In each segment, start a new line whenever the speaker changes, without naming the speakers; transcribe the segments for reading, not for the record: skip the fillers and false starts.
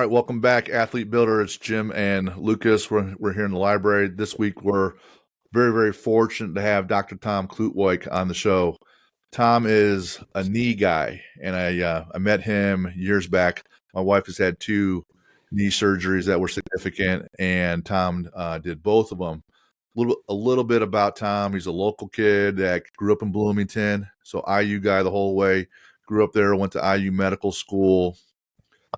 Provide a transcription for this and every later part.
right, welcome back, Athlete Builder. It's Jim and Lucas. We're here in the library. This week, we're very, very fortunate to have Dr. Tom Klootwyk on the show. Tom is a knee guy, and I met him years back. My wife has had 2 knee surgeries that were significant, and Tom did both of them. A little bit about Tom. He's a local kid that grew up in Bloomington, so IU guy the whole way. Grew up there, went to IU medical school.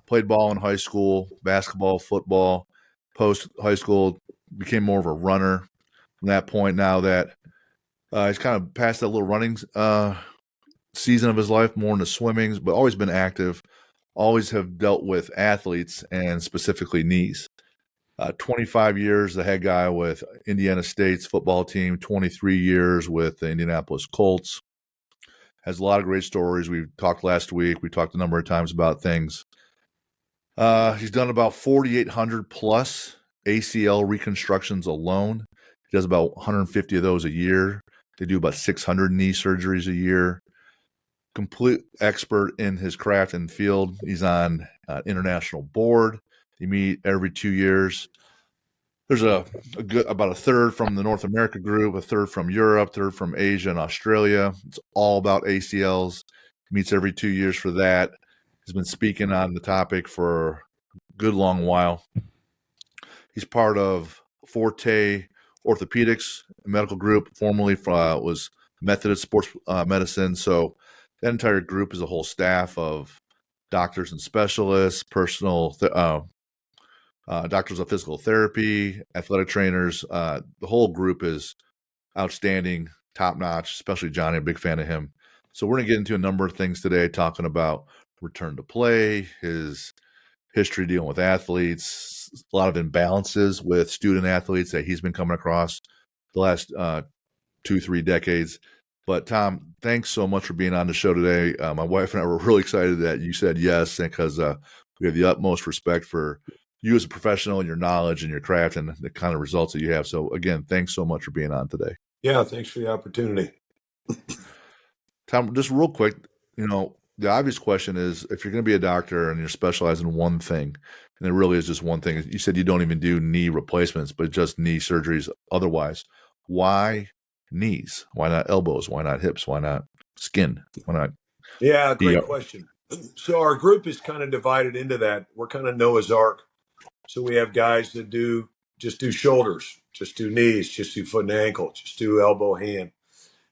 Played ball in high school, basketball, football. Post high school, became more of a runner from that point. Now that he's kind of past that little running season of his life, more into swimmings, but always been active. Always have dealt with athletes and specifically knees. 25 years, the head guy with Indiana State's football team, 23 years with the Indianapolis Colts. Has a lot of great stories. We talked last week. We talked a number of times about things. He's done about 4,800 plus ACL reconstructions alone. He does about 150 of those a year. They do about 600 knee surgeries a year. Complete expert in his craft and field. He's on international board. They meet every 2 years. There's about a third from the North America group, a third from Europe, third from Asia and Australia. It's all about ACLs. He meets every 2 years for that. He's been speaking on the topic for a good long while. He's part of Forte Orthopedics medical group, formerly was Methodist Sports Medicine. So that entire group is a whole staff of doctors and specialists, doctors of physical therapy, athletic trainers. The whole group is outstanding, top-notch, especially Johnny. I'm a big fan of him. So we're going to get into a number of things today, talking about return to play, his history dealing with athletes, a lot of imbalances with student athletes that he's been coming across the last 2-3 decades. But Tom, thanks so much for being on the show today. My wife and I were really excited that you said yes, because we have the utmost respect for you as a professional and your knowledge and your craft and the kind of results that you have. So again, thanks so much for being on today.
Yeah, thanks for the opportunity.
Tom, just real quick, the obvious question is, if you're going to be a doctor and you're specializing in one thing, and it really is just one thing, you said you don't even do knee replacements, but just knee surgeries otherwise. Why knees? Why not elbows? Why not hips? Why not skin? Why not?
Yeah, great question. So our group is kind of divided into that. We're kind of Noah's Ark. So we have guys that just do shoulders, just do knees, just do foot and ankle, just do elbow, hand,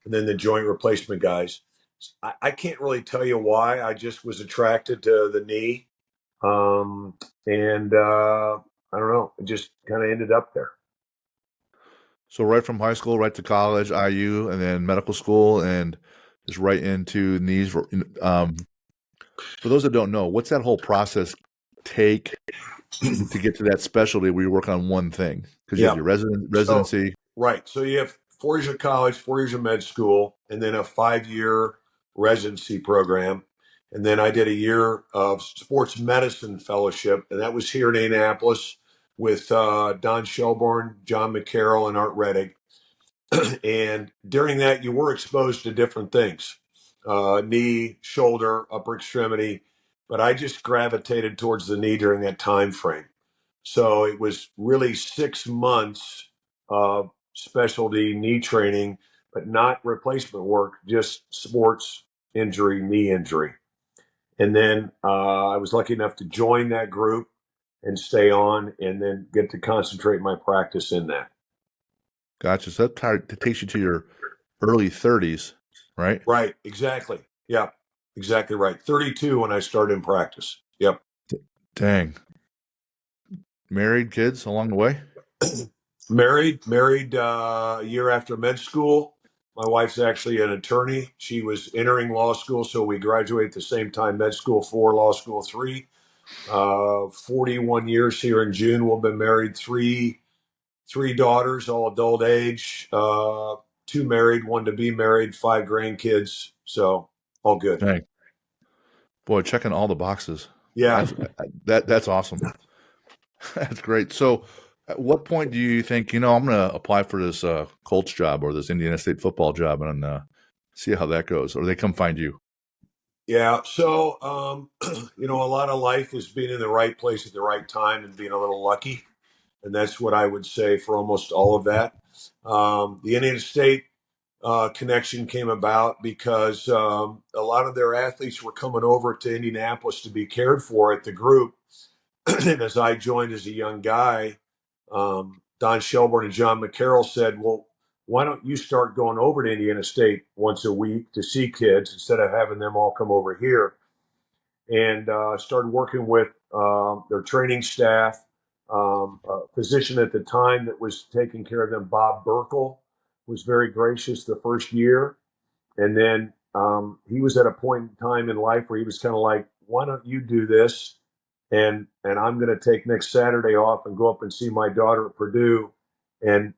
and then the joint replacement guys. I can't really tell you why. I just was attracted to the knee. And I don't know, it just kind of ended up there.
So right from high school, right to college, IU, and then medical school, and just right into knees. For those that don't know, what's that whole process take to get to that specialty where you work on one thing? Because you have your residency.
So, right. So you have 4 years of college, 4 years of med school, and then a 5-year residency program. And then I did a year of sports medicine fellowship, and that was here in Indianapolis with Don Shelburne, John McCarroll, and Art Reddick. And during that, you were exposed to different things, knee, shoulder, upper extremity. But I just gravitated towards the knee during that time frame. So it was really 6 months of specialty knee training, but not replacement work, just sports injury, knee injury. And then I was lucky enough to join that group and stay on, and then get to concentrate my practice in that.
Gotcha. So that takes you to your early 30s, right?
Right. Exactly. Yeah. Exactly right. 32 when I started in practice. Yep.
Dang. Married, kids along the way?
Married a year after med school. My wife's actually an attorney. She was entering law school, so we graduated at the same time, med school 4, law school 3. 41 years here in June. We'll be married, three daughters, all adult age, 2 married, 1 to be married, 5 grandkids. So all good.
Dang. Boy, checking all the boxes.
Yeah.
That's awesome. That's great. So at what point do you think, I'm going to apply for this Colts job or this Indiana State football job and see how that goes? Or they come find you?
Yeah. So, a lot of life is being in the right place at the right time and being a little lucky. And that's what I would say for almost all of that. The Indiana State connection came about because a lot of their athletes were coming over to Indianapolis to be cared for at the group. And as I joined as a young guy, Don Shelburne and John McCarroll said, well, why don't you start going over to Indiana State once a week to see kids instead of having them all come over here? And started working with their training staff. A physician at the time that was taking care of them, Bob Burkle, was very gracious the first year. And then he was at a point in time in life where he was kind of like, why don't you do this? And I'm going to take next Saturday off and go up and see my daughter at Purdue. And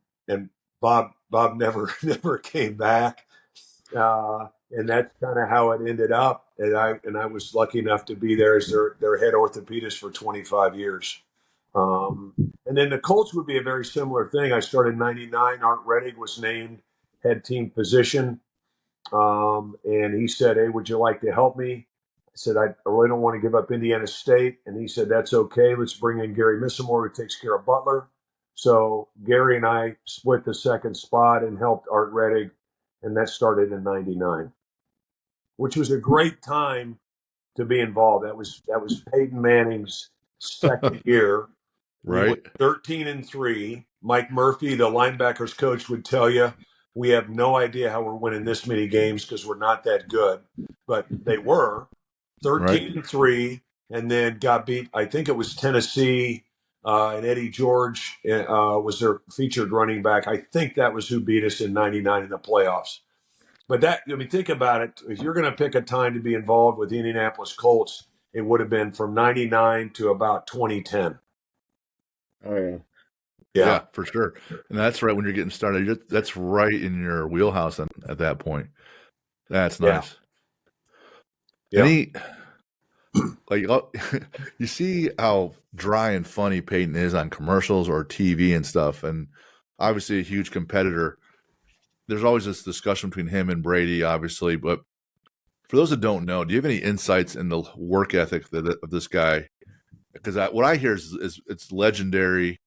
Bob never never came back. And that's kind of how it ended up. And I was lucky enough to be there as their head orthopedist for 25 years. Um, and then the Colts would be a very similar thing. I started in '99. Art Reddick was named head team physician. And he said, hey, would you like to help me? I said, I really don't want to give up Indiana State. And he said, that's okay. Let's bring in Gary Missamore, who takes care of Butler. So Gary and I split the second spot and helped Art Reddick. And that started in '99, which was a great time to be involved. That was Peyton Manning's second year. We went
Right.
13-3. Mike Murphy, the linebackers coach, would tell you we have no idea how we're winning this many games because we're not that good. But they were
Right.
13-3, and then got beat. I think it was Tennessee, and Eddie George was their featured running back. I think that was who beat us in '99 in the playoffs. But think about it. If you're going to pick a time to be involved with the Indianapolis Colts, it would have been from '99 to about 2010.
Oh yeah.
Yeah,
Yeah, for sure. And that's right when you're getting started. That's right in your wheelhouse at that point. That's
yeah,
nice.
yeah,
Any like you see how dry and funny Peyton is on commercials or TV and stuff, and obviously a huge competitor. There's always this discussion between him and Brady, obviously, but for those that don't know, do you have any insights in the work ethic of this guy? Because what I hear is it's legendary,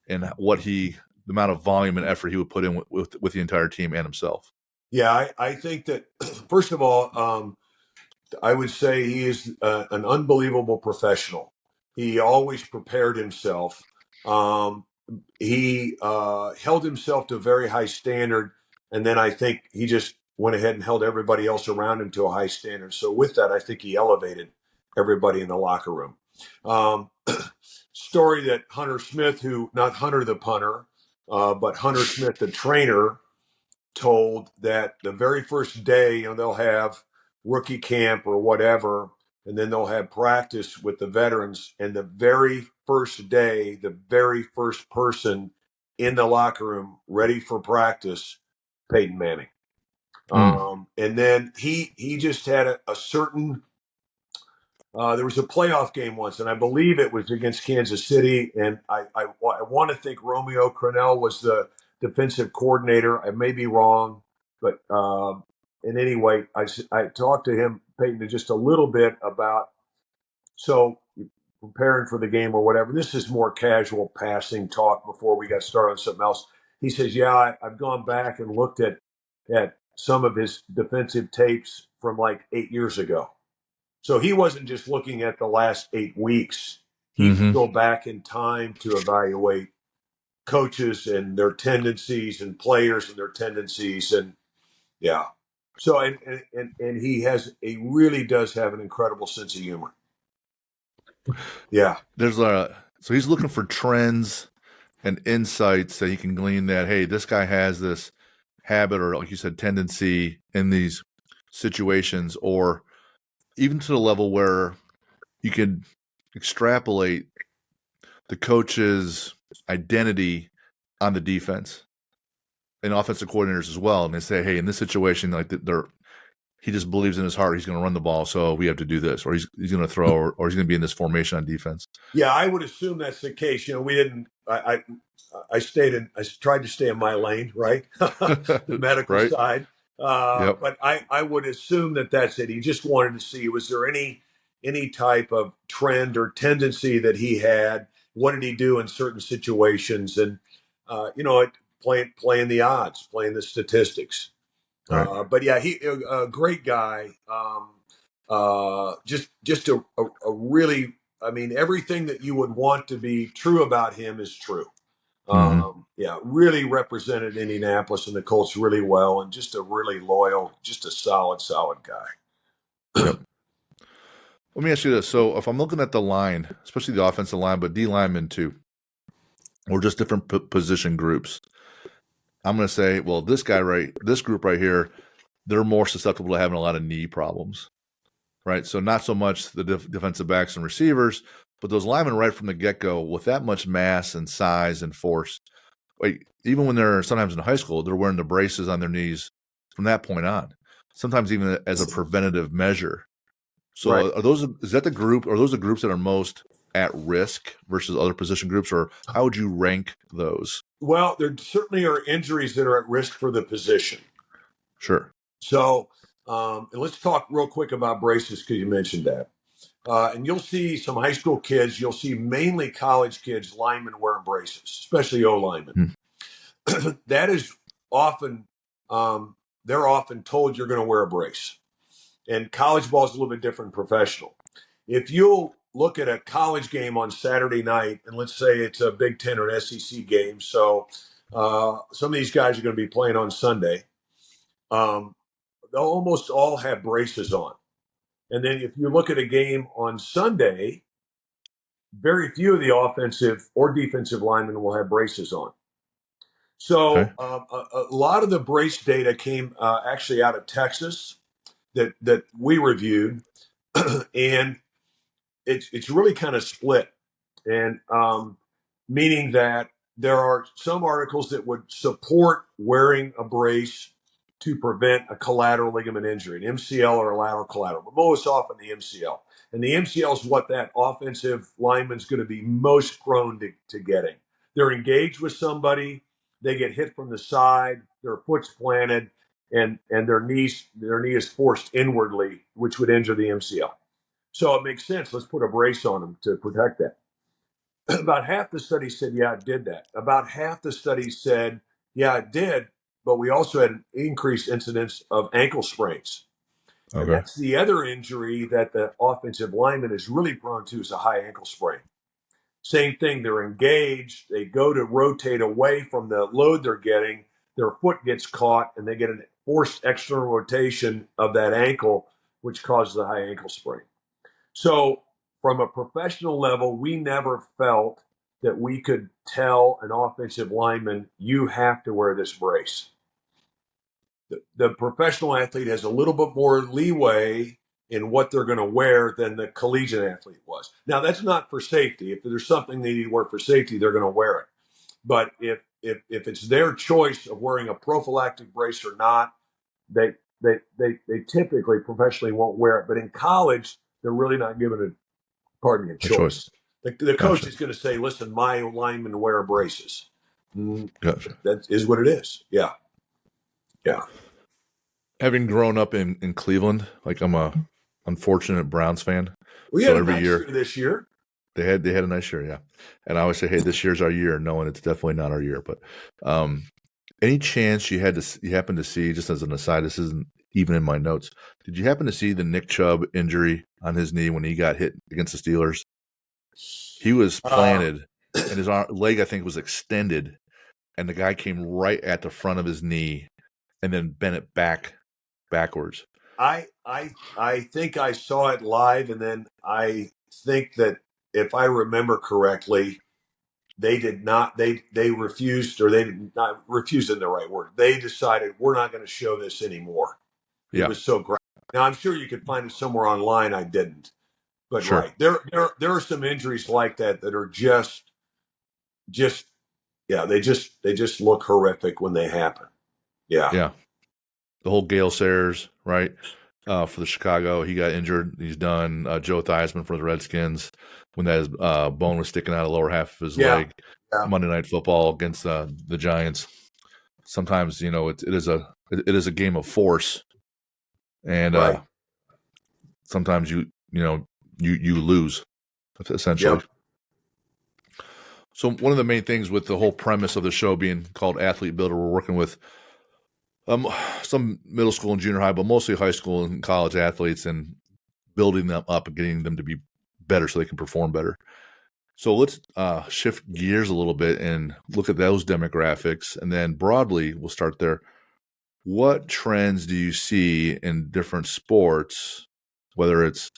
and the amount of volume and effort he would put in with the entire team and himself.
yeah. I think that first of all, I would say he is an unbelievable professional. He always prepared himself. Um, he held himself to a very high standard, and then I think he just went ahead and held everybody else around him to a high standard. So with that, I think he elevated everybody in the locker room. Um, Story that Hunter Smith, who not Hunter the punter, but Hunter Smith the trainer, told that the very first day, they'll have rookie camp or whatever, and then they'll have practice with the veterans. And the very first day, the very first person in the locker room ready for practice, Peyton Manning.
Mm.
And then he just had a certain. There was a playoff game once, and I believe it was against Kansas City. And I want to think Romeo Crennel was the defensive coordinator. I may be wrong, but in any way, I talked to him, Peyton, just a little bit about so preparing for the game or whatever. This is more casual passing talk before we got started on something else. He says, "Yeah, I've gone back and looked at some of his defensive tapes from like 8 years ago." So he wasn't just looking at the last 8 weeks. He would
Hmm.
go back in time to evaluate coaches and their tendencies and players and their tendencies. And yeah. So, and he really does have an incredible sense of humor. Yeah.
So he's looking for trends and insights that he can glean that, hey, this guy has this habit or, like you said, tendency in these situations, or even to the level where you can extrapolate the coach's identity on the defense and offensive coordinators as well. And they say, hey, in this situation, like he just believes in his heart he's going to run the ball, so we have to do this, or he's going to throw, or he's going to be in this formation on defense.
Yeah, I would assume that's the case. We didn't. I tried to stay in my lane, right? The medical
Right.
side.
Yep.
But I would assume that that's it. He just wanted to see, was there any type of trend or tendency that he had? What did he do in certain situations? And playing the odds, playing the statistics.
Right.
But yeah, he a great guy. Just a really, I mean, everything that you would want to be true about him is true.
Mm-hmm.
Yeah, really represented Indianapolis and the Colts really well, and just a really loyal, just a solid guy.
Yep. Let me ask you this. So if I'm looking at the line, especially the offensive line, but D linemen too, or just different position groups, I'm going to say, well, this group right here, they're more susceptible to having a lot of knee problems, right? So not so much the defensive backs and receivers, but those linemen right from the get-go with that much mass and size and force. Like, even when they're sometimes in high school, they're wearing the braces on their knees from that point on, sometimes even as a preventative measure.
Right.
So is that the group, or those the groups that are most at risk versus other position groups, or how would you rank those?
Well, there certainly are injuries that are at risk for the position.
Sure.
So, and let's talk real quick about braces because you mentioned that. And you'll see some high school kids, you'll see mainly college kids, linemen wearing braces, especially O linemen. That is often, they're often told you're going to wear a brace. And college ball is a little bit different than professional. If you'll look at a college game on Saturday night, and let's say it's a Big Ten or an SEC game, so some of these guys are going to be playing on Sunday. They'll almost all have braces on. And then if you look at a game on Sunday, very few of the offensive or defensive linemen will have braces on. So
Okay.
a lot of the brace data came actually out of Texas that we reviewed, and it's really kind of split, and meaning that there are some articles that would support wearing a brace to prevent a collateral ligament injury, an MCL or a lateral collateral, but most often the MCL. And the MCL is what that offensive lineman's going to be most prone to getting. They're engaged with somebody, they get hit from the side, their foot's planted, and their knee is forced inwardly, which would injure the MCL. So it makes sense. Let's put a brace on them to protect that. About half the studies said, yeah, it did that. About half the studies said, yeah, it did, but we also had an increased incidence of ankle sprains. And
Okay.
that's the other injury that the offensive lineman is really prone to, is a high ankle sprain. Same thing, they're engaged, they go to rotate away from the load they're getting, their foot gets caught, and they get a forced external rotation of that ankle, which causes a high ankle sprain. So from a professional level, we never felt that we could tell an offensive lineman, you have to wear this brace. The professional athlete has a little bit more leeway in what they're going to wear than the collegiate athlete was. Now, that's not for safety. If there's something they need to wear for safety, they're going to wear it. But if it's their choice of wearing a prophylactic brace or not, they typically professionally won't wear it. But in college, they're really not given a
A choice.
choice. The coach
Gotcha.
is going to say, listen, my linemen wear braces.
Gotcha.
That is what it is. Yeah. Yeah.
Having grown up in Cleveland, like, I'm a unfortunate Browns fan.
We
So
had a
every
nice
year
year this year.
they had a nice year, yeah. And I always say, hey, this year's our year, knowing it's definitely not our year. But any chance you happen to see, just as an aside, this isn't even in my notes, did you happen to see the Nick Chubb injury on his knee when he got hit against the Steelers? He was planted, and his leg, I think, was extended, and the guy came right at the front of his knee and then bent it backwards.
I think I saw it live, and then I think that if I remember correctly, they did not. They refused, or they did not refused in the right word. They decided we're not going to show this anymore. It
Yeah,
was so great. Now I'm sure you could find it somewhere online. I didn't, but
sure.
right there are some injuries like that that are just yeah. They just look horrific when they happen. Yeah.
Yeah. The whole Gale Sayers, right? For the Chicago, he got injured. He's done. Joe Theismann for the Redskins, when that bone was sticking out of the lower half of his
Yeah.
leg.
Yeah.
Monday Night Football against the Giants. Sometimes, it is a It is a game of force, and
Right.
sometimes you lose essentially.
Yep.
So one of the main things with the whole premise of the show being called Athlete Builder, we're working with some middle school and junior high, but mostly high school and college athletes, and building them up and getting them to be better so they can perform better. So let's shift gears a little bit and look at those demographics, and then broadly, we'll start there. What trends do you see in different sports, whether it's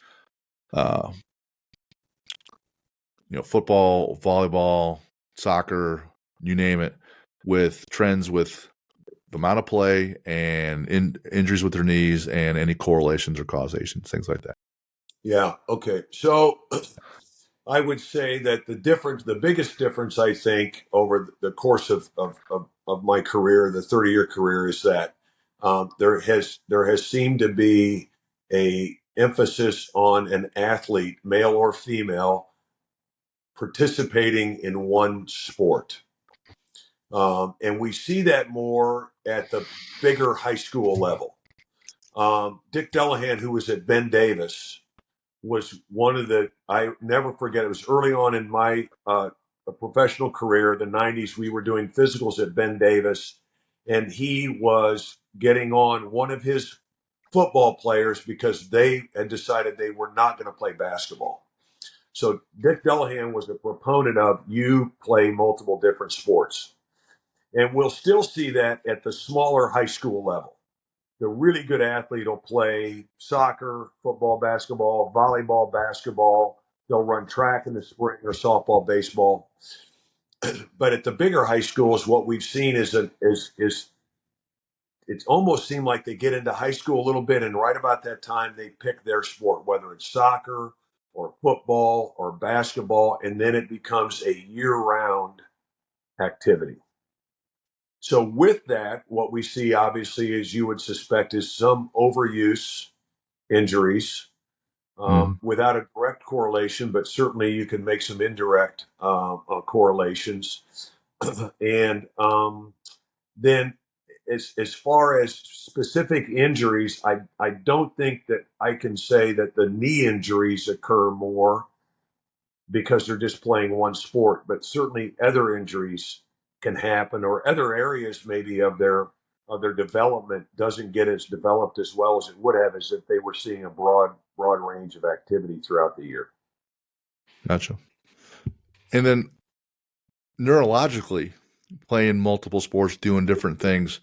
football, volleyball, soccer, you name it, with trends with the amount of play and injuries with their knees and any correlations or causations, things like that?
Yeah. Okay. So I would say that the biggest difference, I think, over the course of my career, the 30-year career, is that there has seemed to be a emphasis on an athlete, male or female, participating in one sport. And we see that more at the bigger high school level. Dick Delahan, who was at Ben Davis, was one of I never forget, it was early on in my professional career, the 90s. We were doing physicals at Ben Davis, and he was getting on one of his football players because they had decided they were not going to play basketball. So Dick Delahan was a proponent of you play multiple different sports. And we'll still see that at the smaller high school level. The really good athlete will play soccer, football, basketball, volleyball, basketball. They'll run track in the spring or softball, baseball. But at the bigger high schools, what we've seen is it's almost seemed like they get into high school a little bit, and right about that time they pick their sport, whether it's soccer or football or basketball, and then it becomes a year-round activity. So with that, what we see, obviously, as you would suspect, is some overuse, injuries, without a direct correlation, but certainly you can make some indirect correlations. And then as far as specific injuries, I don't think that I can say that the knee injuries occur more because they're just playing one sport, but certainly other injuries can happen, or other areas maybe of their development doesn't get as developed as well as it would have, as if they were seeing a broad range of activity throughout the year.
Gotcha. And then neurologically, playing multiple sports, doing different things,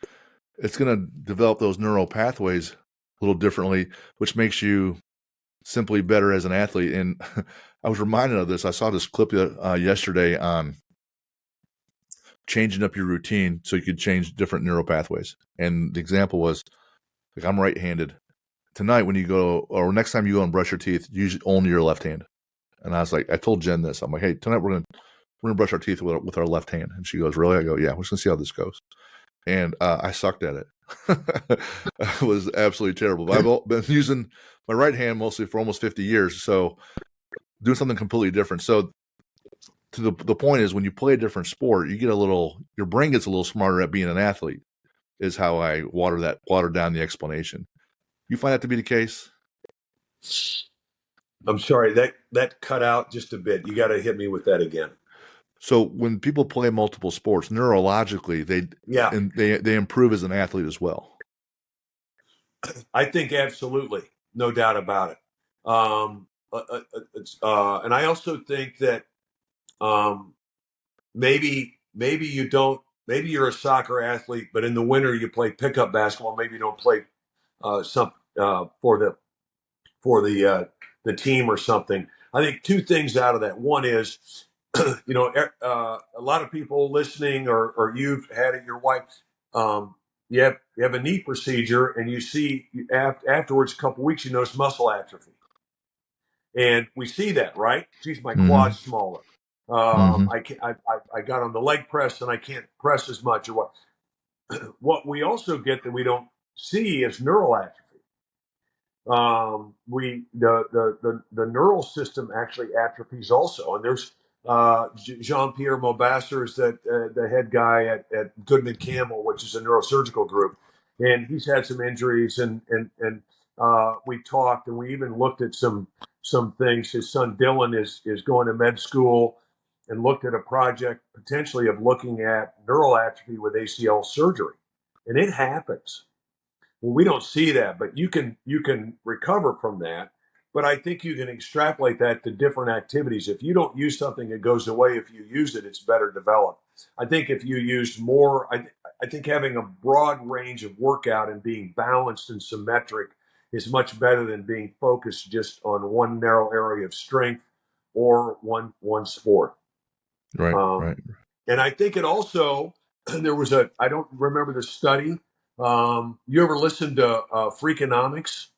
it's going to develop those neural pathways a little differently, which makes you simply better as an athlete. And I was reminded of this. I saw this clip yesterday on changing up your routine so you could change different neural pathways. And the example was, like, I'm right-handed. Tonight when you go, or next time you go and brush your teeth, use only your left hand. And I was like, I told Jen this. I'm like, hey, tonight we're gonna brush our teeth with our left hand. And she goes, really? I go, yeah. We're just gonna see how this goes. And I sucked at it. It was absolutely terrible. But I've been using my right hand mostly for almost 50 years. So doing something completely different. So to the point is, when you play a different sport, your brain gets a little smarter at being an athlete, is how I watered down the explanation. You find that to be the case?
I'm sorry, that cut out just a bit. You got to hit me with that again.
So when people play multiple sports, neurologically, they improve as an athlete as well.
I think absolutely, no doubt about it. And I also think that maybe you don't. Maybe you're a soccer athlete, but in the winter you play pickup basketball. Maybe you don't play for the team or something. I think two things out of that. One is, a lot of people listening, or you've had it, your wife, you have a knee procedure, and you see afterwards, a couple weeks, you notice muscle atrophy, and we see that, right? Geez, my quad's smaller. I got on the leg press and I can't press as much, or what. What we also get that we don't see is neural atrophy. The neural system actually atrophies also, and there's Jean-Pierre Maubassar is the head guy at Goodman Campbell, which is a neurosurgical group. and he's had some injuries, and we talked, and we even looked at some things. His son Dylan is going to med school, and looked at a project potentially of looking at neural atrophy with ACL surgery, and it happens. Well, we don't see that, but you can recover from that. But I think you can extrapolate that to different activities. If you don't use something, it goes away. If you use it, it's better developed. I think if you use more, I think having a broad range of workout and being balanced and symmetric is much better than being focused just on one narrow area of strength or one sport.
Right,
Um,
right.
and I think it also, there was I don't remember the study. You ever listen to Freakonomics,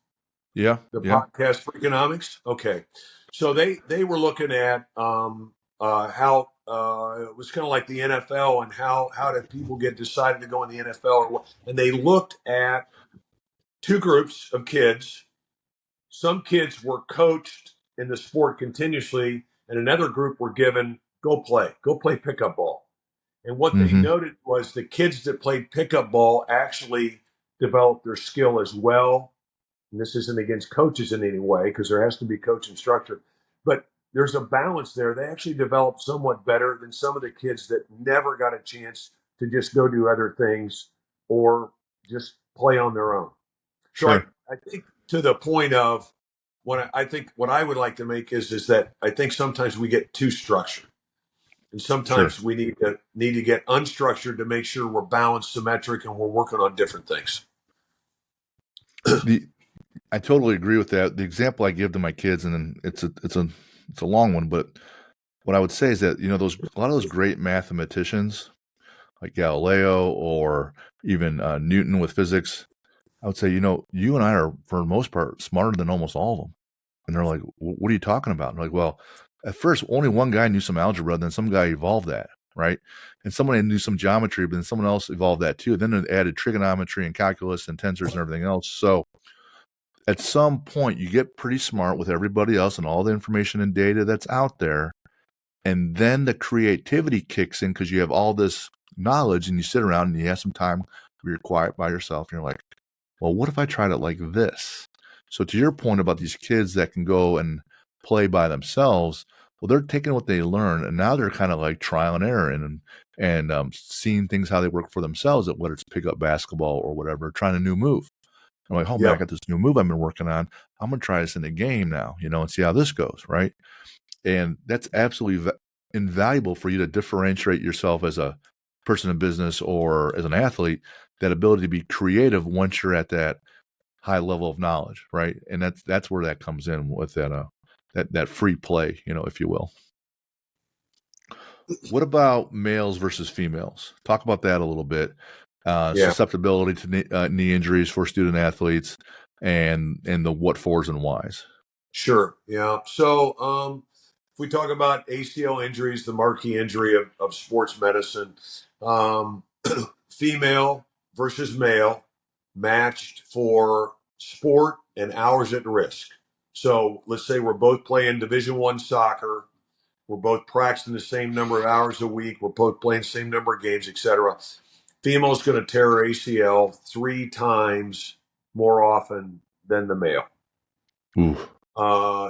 Yeah,
the
yeah.
podcast Freakonomics? Okay. So they were looking at how it was kind of like the NFL, and how did people get decided to go in the NFL, or what? And they looked at two groups of kids. Some kids were coached in the sport continuously, and another group were given go play pickup ball. And what they
Mm-hmm.
noted was the kids that played pickup ball actually developed their skill as well. And this isn't against coaches in any way, because there has to be coach and structure. But there's a balance there. They actually developed somewhat better than some of the kids that never got a chance to just go do other things or just play on their own. So
Sure,
I think to the point of I think what I would like to make is that I think sometimes we get too structured. And
sure.
sometimes we need to get unstructured to make sure we're balanced, symmetric, and we're working on different things.
The I totally agree with that. The example I give to my kids, and then it's a long one, but what I would say is that those a lot of those great mathematicians like Galileo or even Newton with physics, I would say you and I are for the most part smarter than almost all of them. And they're like, "What are you talking about?" And I'm like, well, at first only one guy knew some algebra, then some guy evolved that, right? And someone knew some geometry, but then someone else evolved that too. Then they added trigonometry and calculus and tensors and everything else. So at some point you get pretty smart with everybody else and all the information and data that's out there. And then the creativity kicks in because you have all this knowledge and you sit around and you have some time where you're quiet by yourself and you're like, well, what if I tried it like this? So to your point about these kids that can go and play by themselves, well, they're taking what they learn and now they're kind of like trial and error and seeing things how they work for themselves, at whether it's pick up basketball or whatever, trying a new move. I'm like, oh man, I
Yep.
got this new move I've been working on. I'm gonna try this in the game now, and see how this goes, right? And that's absolutely invaluable for you to differentiate yourself as a person in business or as an athlete. That ability to be creative once you're at that high level of knowledge, right? And that's where that comes in with that free play, if you will. What about males versus females? Talk about that a little bit.
Yeah.
Susceptibility to knee injuries for student athletes, and the what fors and whys.
Sure. Yeah. So if we talk about ACL injuries, the marquee injury of sports medicine, um, female versus male, matched for sport and hours at risk. So let's say we're both playing Division I soccer. We're both practicing the same number of hours a week. We're both playing the same number of games, etc. Female's going to tear her ACL 3 times more often than the male.
Ooh.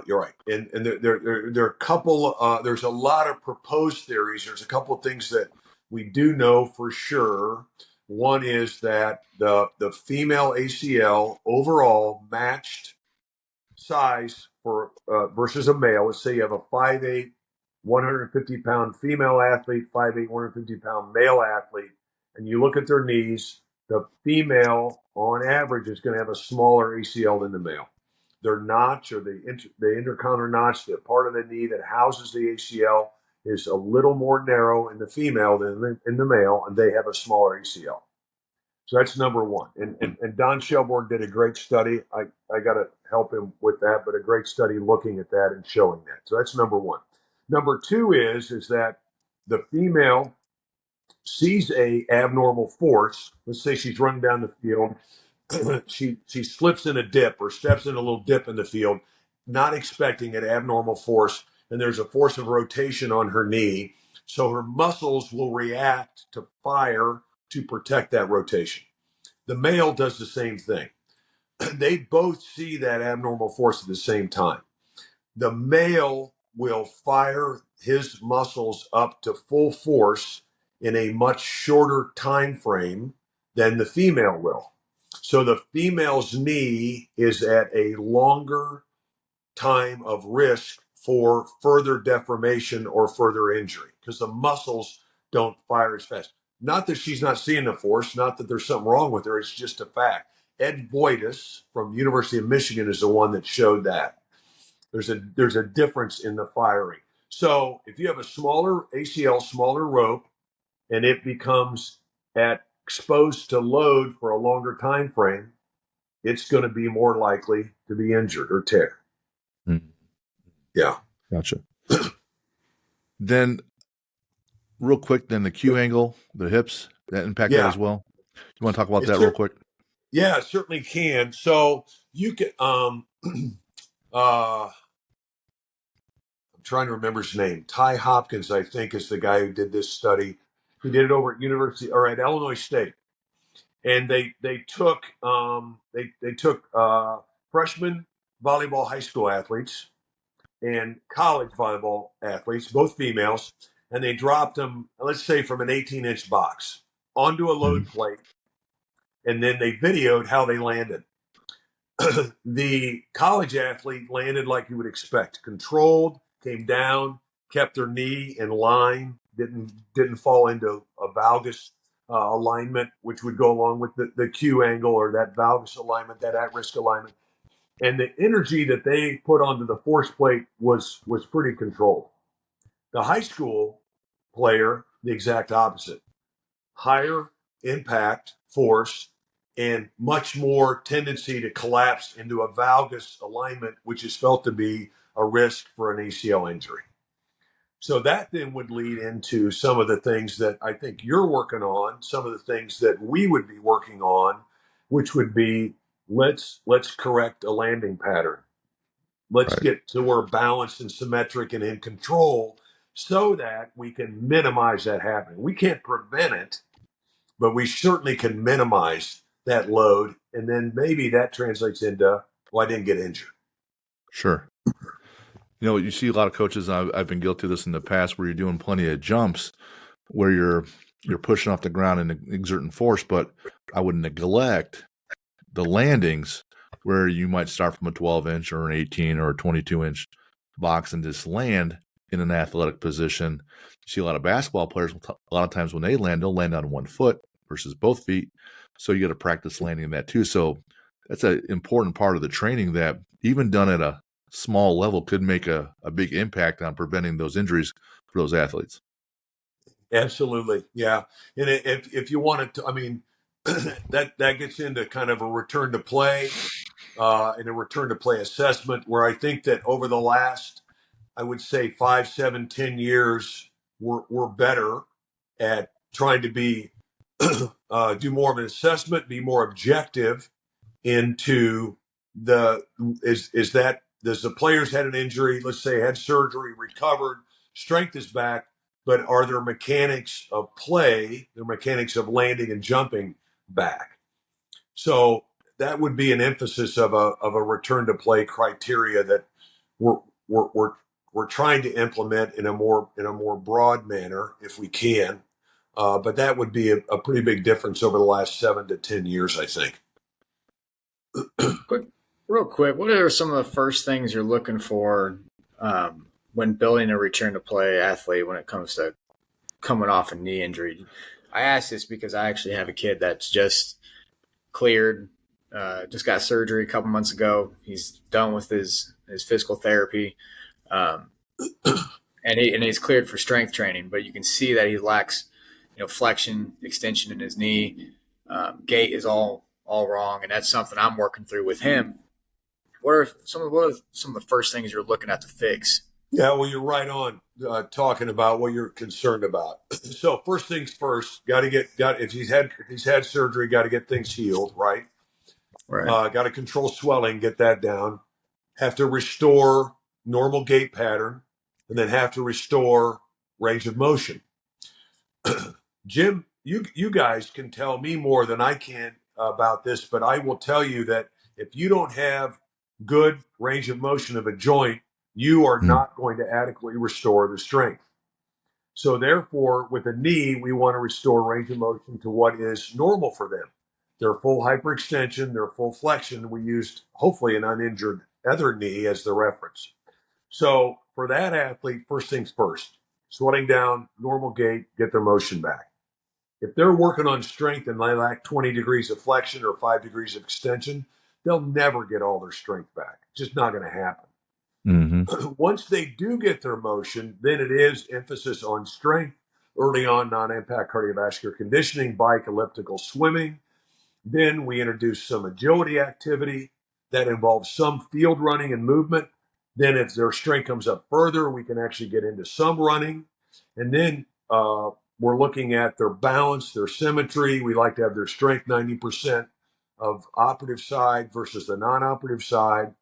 You're right, and there are a couple. There's a lot of proposed theories. There's a couple of things that we do know for sure. One is that the female ACL overall matched size for versus a male. Let's say you have a 5'8", 150-pound female athlete, 5'8", 150-pound male athlete, and you look at their knees. The female, on average, is going to have a smaller ACL than the male. Their notch, or the intercondylar notch, the part of the knee that houses the ACL, is a little more narrow in the female than in the male, and they have a smaller ACL. So that's number one. And Don Shelbourne did a great study. I got to help him with that, but a great study looking at that and showing that. So that's number one. Number two is that the female sees a abnormal force. Let's say she's running down the field. she slips in a dip or steps in a little dip in the field, not expecting an abnormal force, and there's a force of rotation on her knee. So her muscles will react to fire to protect that rotation. The male does the same thing. They both see that abnormal force at the same time. The male will fire his muscles up to full force in a much shorter time frame than the female will. So the female's knee is at a longer time of risk for further deformation or further injury because the muscles don't fire as fast. Not that she's not seeing the force, not that there's something wrong with her, it's just a fact. Ed Voitis from University of Michigan is the one that showed that. There's a difference in the firing. So if you have a smaller ACL, smaller rope, and it becomes exposed to load for a longer time frame, it's going to be more likely to be injured or tear.
Mm.
Yeah.
Gotcha. Then, real quick, then the Q angle, the hips, that impact that as well. You want to talk about that real quick?
Yeah, it certainly can. So you can. I'm trying to remember his name. Ty Hopkins, I think, is the guy who did this study. He did it over at University or at Illinois State, and they took freshman volleyball high school athletes and college volleyball athletes, both females, and they dropped them, let's say, from an 18-inch box onto a load plate, and then they videoed how they landed. The college athlete landed like you would expect, controlled, came down, kept their knee in line, didn't fall into a valgus alignment, which would go along with the Q angle or that valgus alignment, that at-risk alignment. And the energy that they put onto the force plate was pretty controlled. The high school player, the exact opposite. Higher impact force and much more tendency to collapse into a valgus alignment, which is felt to be a risk for an ACL injury. So that then would lead into some of the things that I think you're working on, some of the things that we would be working on, which would be let's correct a landing pattern. Let's get to where balanced and symmetric and in control so that we can minimize that happening. We can't prevent it, but we certainly can minimize that load. And then maybe that translates into, well, I didn't get injured.
Sure. You know, you see a lot of coaches, and I've been guilty of this in the past, where you're doing plenty of jumps where you're pushing off the ground and exerting force, but I would neglect the landings where you might start from a 12-inch or an 18 or a 22-inch box and just land in an athletic position. You see a lot of basketball players, a lot of times when they land, they'll land on one foot versus both feet. So you got to practice landing that too. So that's an important part of the training that even done at a small level could make a big impact on preventing those injuries for those athletes.
Absolutely. Yeah. And if you wanted to, I mean, that gets into kind of a return to play and a return to play assessment where I think that over the last, I would say 5, 7, 10 years, we're better at trying to be, do more of an assessment, be more objective into does the players had an injury, let's say had surgery, recovered, strength is back, but are their mechanics of play, their mechanics of landing and jumping back? So that would be an emphasis of a return to play criteria that we're trying to implement in a more broad manner if we can. But that would be a pretty big difference over the last 7 to 10 years, I think.
Real quick, what are some of the first things you're looking for when building a return to play athlete when it comes to coming off a knee injury? I ask this because I actually have a kid that's just cleared, just got surgery a couple months ago. He's done with his physical therapy, and he's cleared for strength training. But you can see that he lacks, flexion, extension in his knee. Gait is all wrong, and that's something I'm working through with him. What are some of the first things you're looking at to fix?
Yeah, well, you're right on talking about what you're concerned about. So first things first, if he's had surgery, got to get things healed, right?
Right.
Got to control swelling, get that down. Have to restore normal gait pattern, and then have to restore range of motion. Jim, you guys can tell me more than I can about this, but I will tell you that if you don't have good range of motion of a joint, you are not going to adequately restore the strength. So therefore, with a knee, we want to restore range of motion to what is normal for them. Their full hyperextension, their full flexion. We used, hopefully, an uninjured other knee as the reference. So for that athlete, first things first, slowing down, normal gait, get their motion back. If they're working on strength and they lack 20 degrees of flexion or 5 degrees of extension, they'll never get all their strength back. It's just not going to happen.
Mm-hmm.
Once they do get their motion, then it is emphasis on strength. Early on, non-impact cardiovascular conditioning, bike, elliptical, swimming. Then we introduce some agility activity that involves some field running and movement. Then if their strength comes up further, we can actually get into some running. And then we're looking at their balance, their symmetry. We like to have their strength 90% of operative side versus the non-operative side.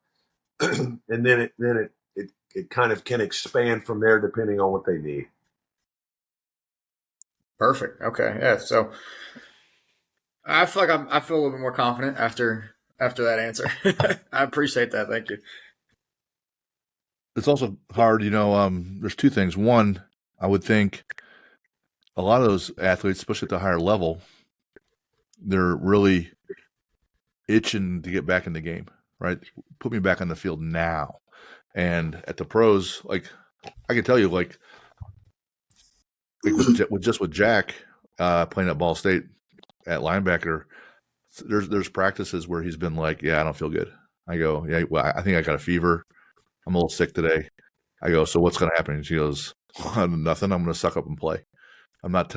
And then it kind of can expand from there depending on what they need.
Perfect. Okay. Yeah. So I feel like I feel a little bit more confident after that answer. I appreciate that. Thank you.
It's also hard, there's two things. One, I would think a lot of those athletes, especially at the higher level, they're really itching to get back in the game, right? Put me back on the field now. And at the pros, like I can tell you, like with Jack playing at Ball State at linebacker, there's practices where he's been like, yeah, I don't feel good. I go, yeah, well, I think I got a fever. I'm a little sick today. I go, so what's going to happen? And she goes, nothing. I'm going to suck up and play. I'm not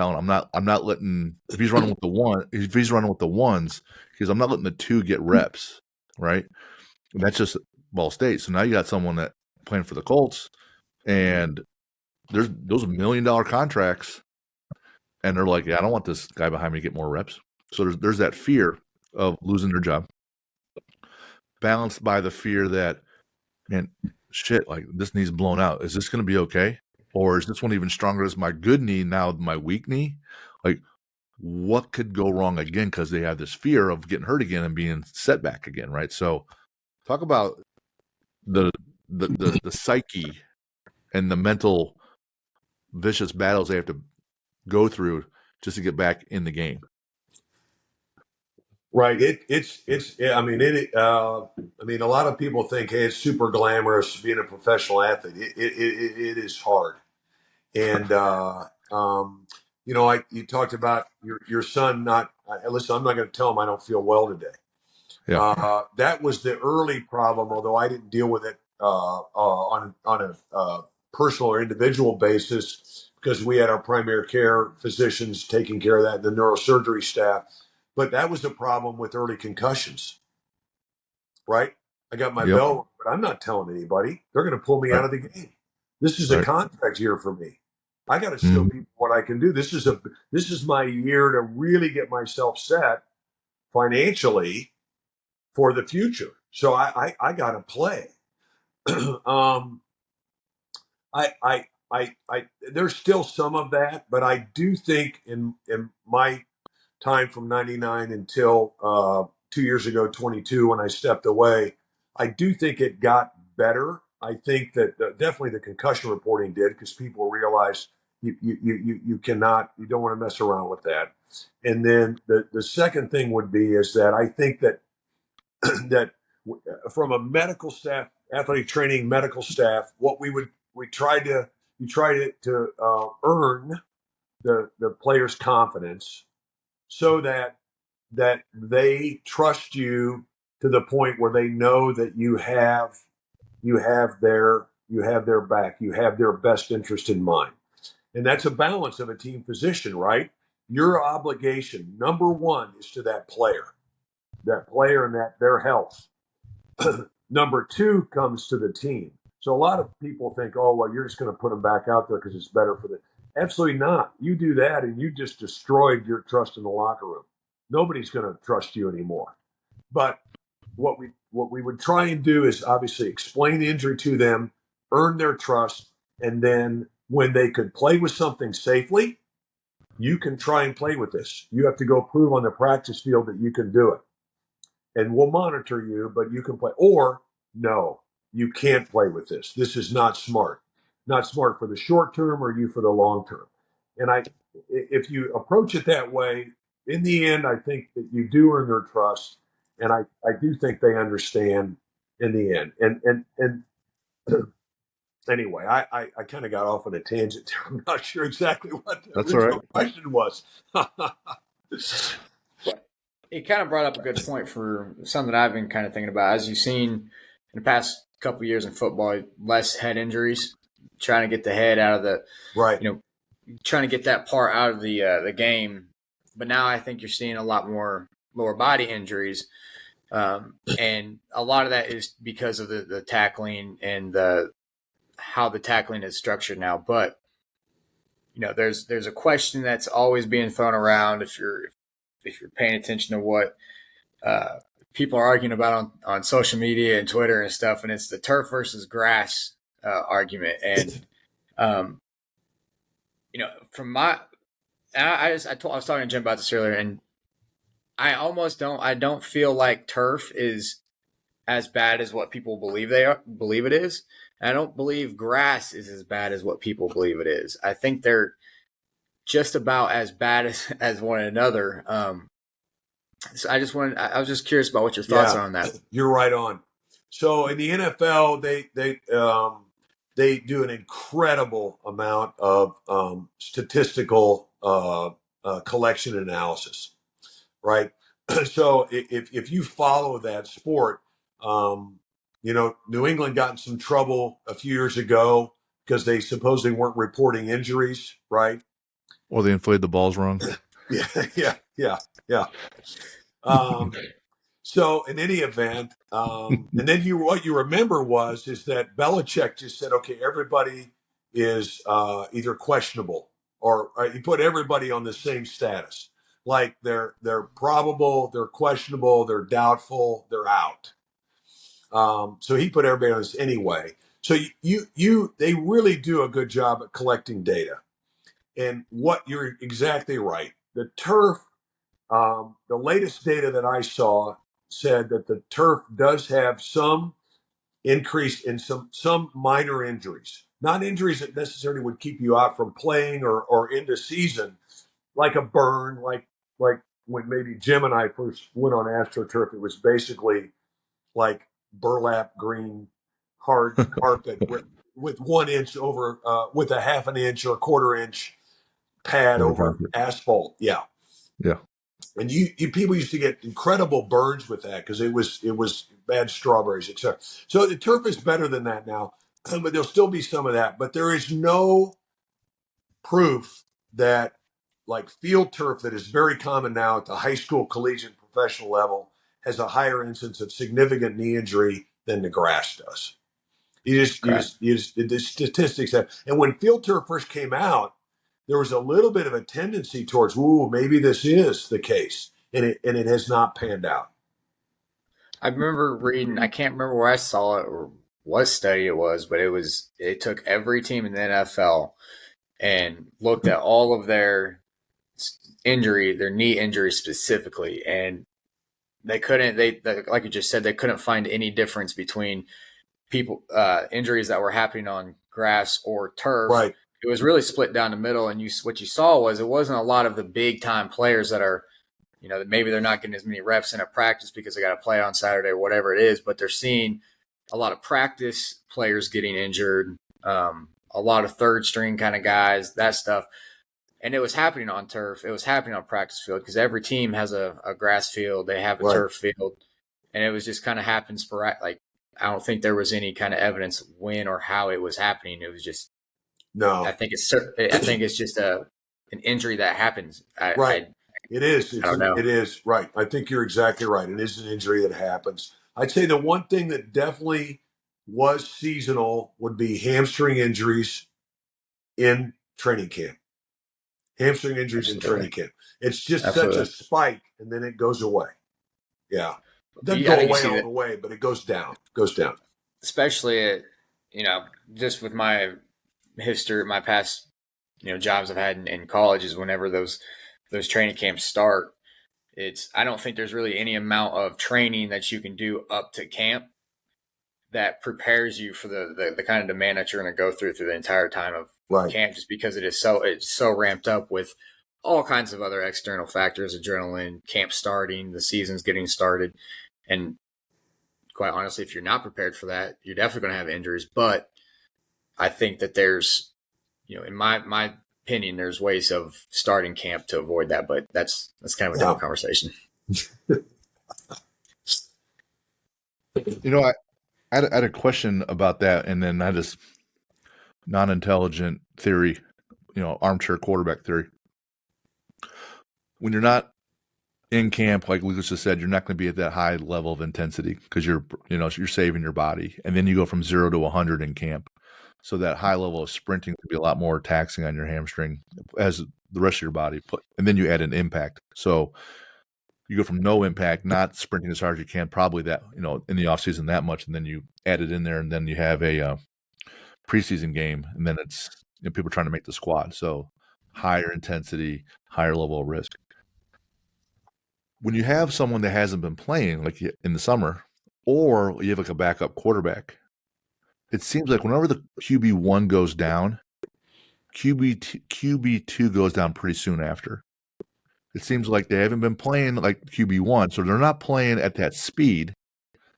letting, if he's running with the ones, because I'm not letting the two get reps, right? And that's just Ball State. So now you got someone that playing for the Colts, and there's those $1 million contracts, and they're like, yeah, I don't want this guy behind me to get more reps. So there's that fear of losing their job, balanced by the fear that, man, shit, like this knee's blown out. Is this going to be okay? Or is this one even stronger as my good knee now my weak knee? Like, what could go wrong again? Because they have this fear of getting hurt again and being set back again, right? So talk about the psyche and the mental vicious battles they have to go through just to get back in the game.
Right. I mean, a lot of people think, hey, it's super glamorous being a professional athlete. It is hard. And, you talked about your son listen, I'm not going to tell him I don't feel well today.
Yeah.
That was the early problem, although I didn't deal with it on a personal or individual basis because we had our primary care physicians taking care of that, and the neurosurgery staff. But that was the problem with early concussions, right? I got my bell, but I'm not telling anybody. They're going to pull me out of the game. This is a contract year for me. I got to show people what I can do. This is my year to really get myself set financially for the future. So I got to play. There's still some of that, but I do think in my time from 99 until 2 years ago, 22, when I stepped away, I do think it got better. I think that definitely the concussion reporting did because people realize you don't want to mess around with that. And then the second thing would be is that I think that that from a medical staff, athletic training medical staff, what we tried to earn the players' confidence so that they trust you to the point where they know that you have their back, you have their best interest in mind. And that's a balance of a team position, right? Your obligation, number one, is to that player and their health. Number two comes to the team. So a lot of people think, oh, well, you're just going to put them back out there because it's better for them. Absolutely not. You do that and you just destroyed your trust in the locker room. Nobody's going to trust you anymore. But what we would try and do is obviously explain the injury to them, earn their trust, and then when they could play with something safely, you can try and play with this. You have to go prove on the practice field that you can do it. And we'll monitor you, but you can play. Or, no, you can't play with this. This is not smart. Not smart for the short term or you for the long term. And if you approach it that way, in the end, I think that you do earn their trust. And I do think they understand in the end. And anyway, I kind of got off on a tangent there. I'm not sure exactly what the
That's all
original
right.
question was.
But it kind of brought up a good point for something that I've been kind of thinking about. As you've seen in the past couple of years in football, less head injuries, trying to get the head out of the
Right.
trying to get that part out of the game. But now I think you're seeing a lot more lower body injuries, and a lot of that is because of the tackling and how the tackling is structured now. But there's a question that's always being thrown around if you're paying attention to what people are arguing about on social media and Twitter and stuff, and it's the turf versus grass argument. And from my, I was talking to Jim about this earlier, and I don't feel like turf is as bad as what people believe it is. And I don't believe grass is as bad as what people believe it is. I think they're just about as bad as one another. So I was just curious about what your thoughts are on that.
You're right on. So in the NFL, they do an incredible amount of statistical collection analysis, right? So if you follow that sport, New England got in some trouble a few years ago because they supposedly weren't reporting injuries, right?
Or they inflated the balls wrong.
Yeah. So in any event, and then what you remember is that Belichick just said, okay, everybody is either questionable or he put everybody on the same status. Like they're probable, they're questionable, they're doubtful, they're out. So he put everybody on this anyway. So they really do a good job at collecting data. And what you're exactly right. The turf, the latest data that I saw said that the turf does have some increase in some minor injuries, not injuries that necessarily would keep you out from playing or into season, like a burn, like when maybe Jim and I first went on AstroTurf, it was basically like burlap green hard carpet with 1 inch over with a half an inch or a quarter inch pad over asphalt. Yeah. And you people used to get incredible burns with that because it was bad strawberries, etc. So the turf is better than that now, but there'll still be some of that. But there is no proof that like field turf that is very common now at the high school, collegiate, professional level has a higher incidence of significant knee injury than the grass does. You just the statistics have, and when field turf first came out, there was a little bit of a tendency towards, ooh, maybe this is the case, and it has not panned out.
I remember reading, I can't remember where I saw it or what study it was, but it took every team in the NFL and looked at all of their knee injuries specifically, and they like you just said, they couldn't find any difference between people injuries that were happening on grass or turf.
Right.
It was really split down the middle, and what you saw was it wasn't a lot of the big time players that are, maybe they're not getting as many reps in a practice because they got to play on Saturday or whatever it is, but they're seeing a lot of practice players getting injured, a lot of third string kind of guys, that stuff. And it was happening on turf. It was happening on practice field because every team has a grass field. They have a turf field. And it was just kind of happened sporadic. Like, I don't think there was any kind of evidence when or how it was happening. It was just,
no.
I think it's just an injury that happens.
It is.
I don't know.
It is right. I think you're exactly right. It is an injury that happens. I'd say the one thing that definitely was seasonal would be hamstring injuries in training camp. Hamstring injuries in training camp. It's just such a spike, and then it goes away. Yeah. It doesn't go away all the way, but it goes down.
Especially, just with my history, my past jobs I've had in college is whenever those training camps start, I don't think there's really any amount of training that you can do up to camp that prepares you for the kind of demand that you're going to go through the entire time of
Right.
camp, just because it's so ramped up with all kinds of other external factors, adrenaline, camp starting, the season's getting started. And quite honestly, if you're not prepared for that, you're definitely going to have injuries. But I think that there's, in my opinion, there's ways of starting camp to avoid that, but that's kind of a different conversation.
I had a question about that, and then I just non-intelligent theory, armchair quarterback theory. When you're not in camp, like Lucas just said, you're not going to be at that high level of intensity because you're saving your body, and then you go from 0 to 100 in camp. So that high level of sprinting can be a lot more taxing on your hamstring as the rest of your body. And then you add an impact. So you go from no impact, not sprinting as hard as you can, probably that, in the off season that much, and then you add it in there, and then you have a preseason game, and then it's people trying to make the squad. So higher intensity, higher level of risk. When you have someone that hasn't been playing, like in the summer, or you have like a backup quarterback, it seems like whenever the QB1 goes down, QB2 goes down pretty soon after. It seems like they haven't been playing like QB1, so they're not playing at that speed.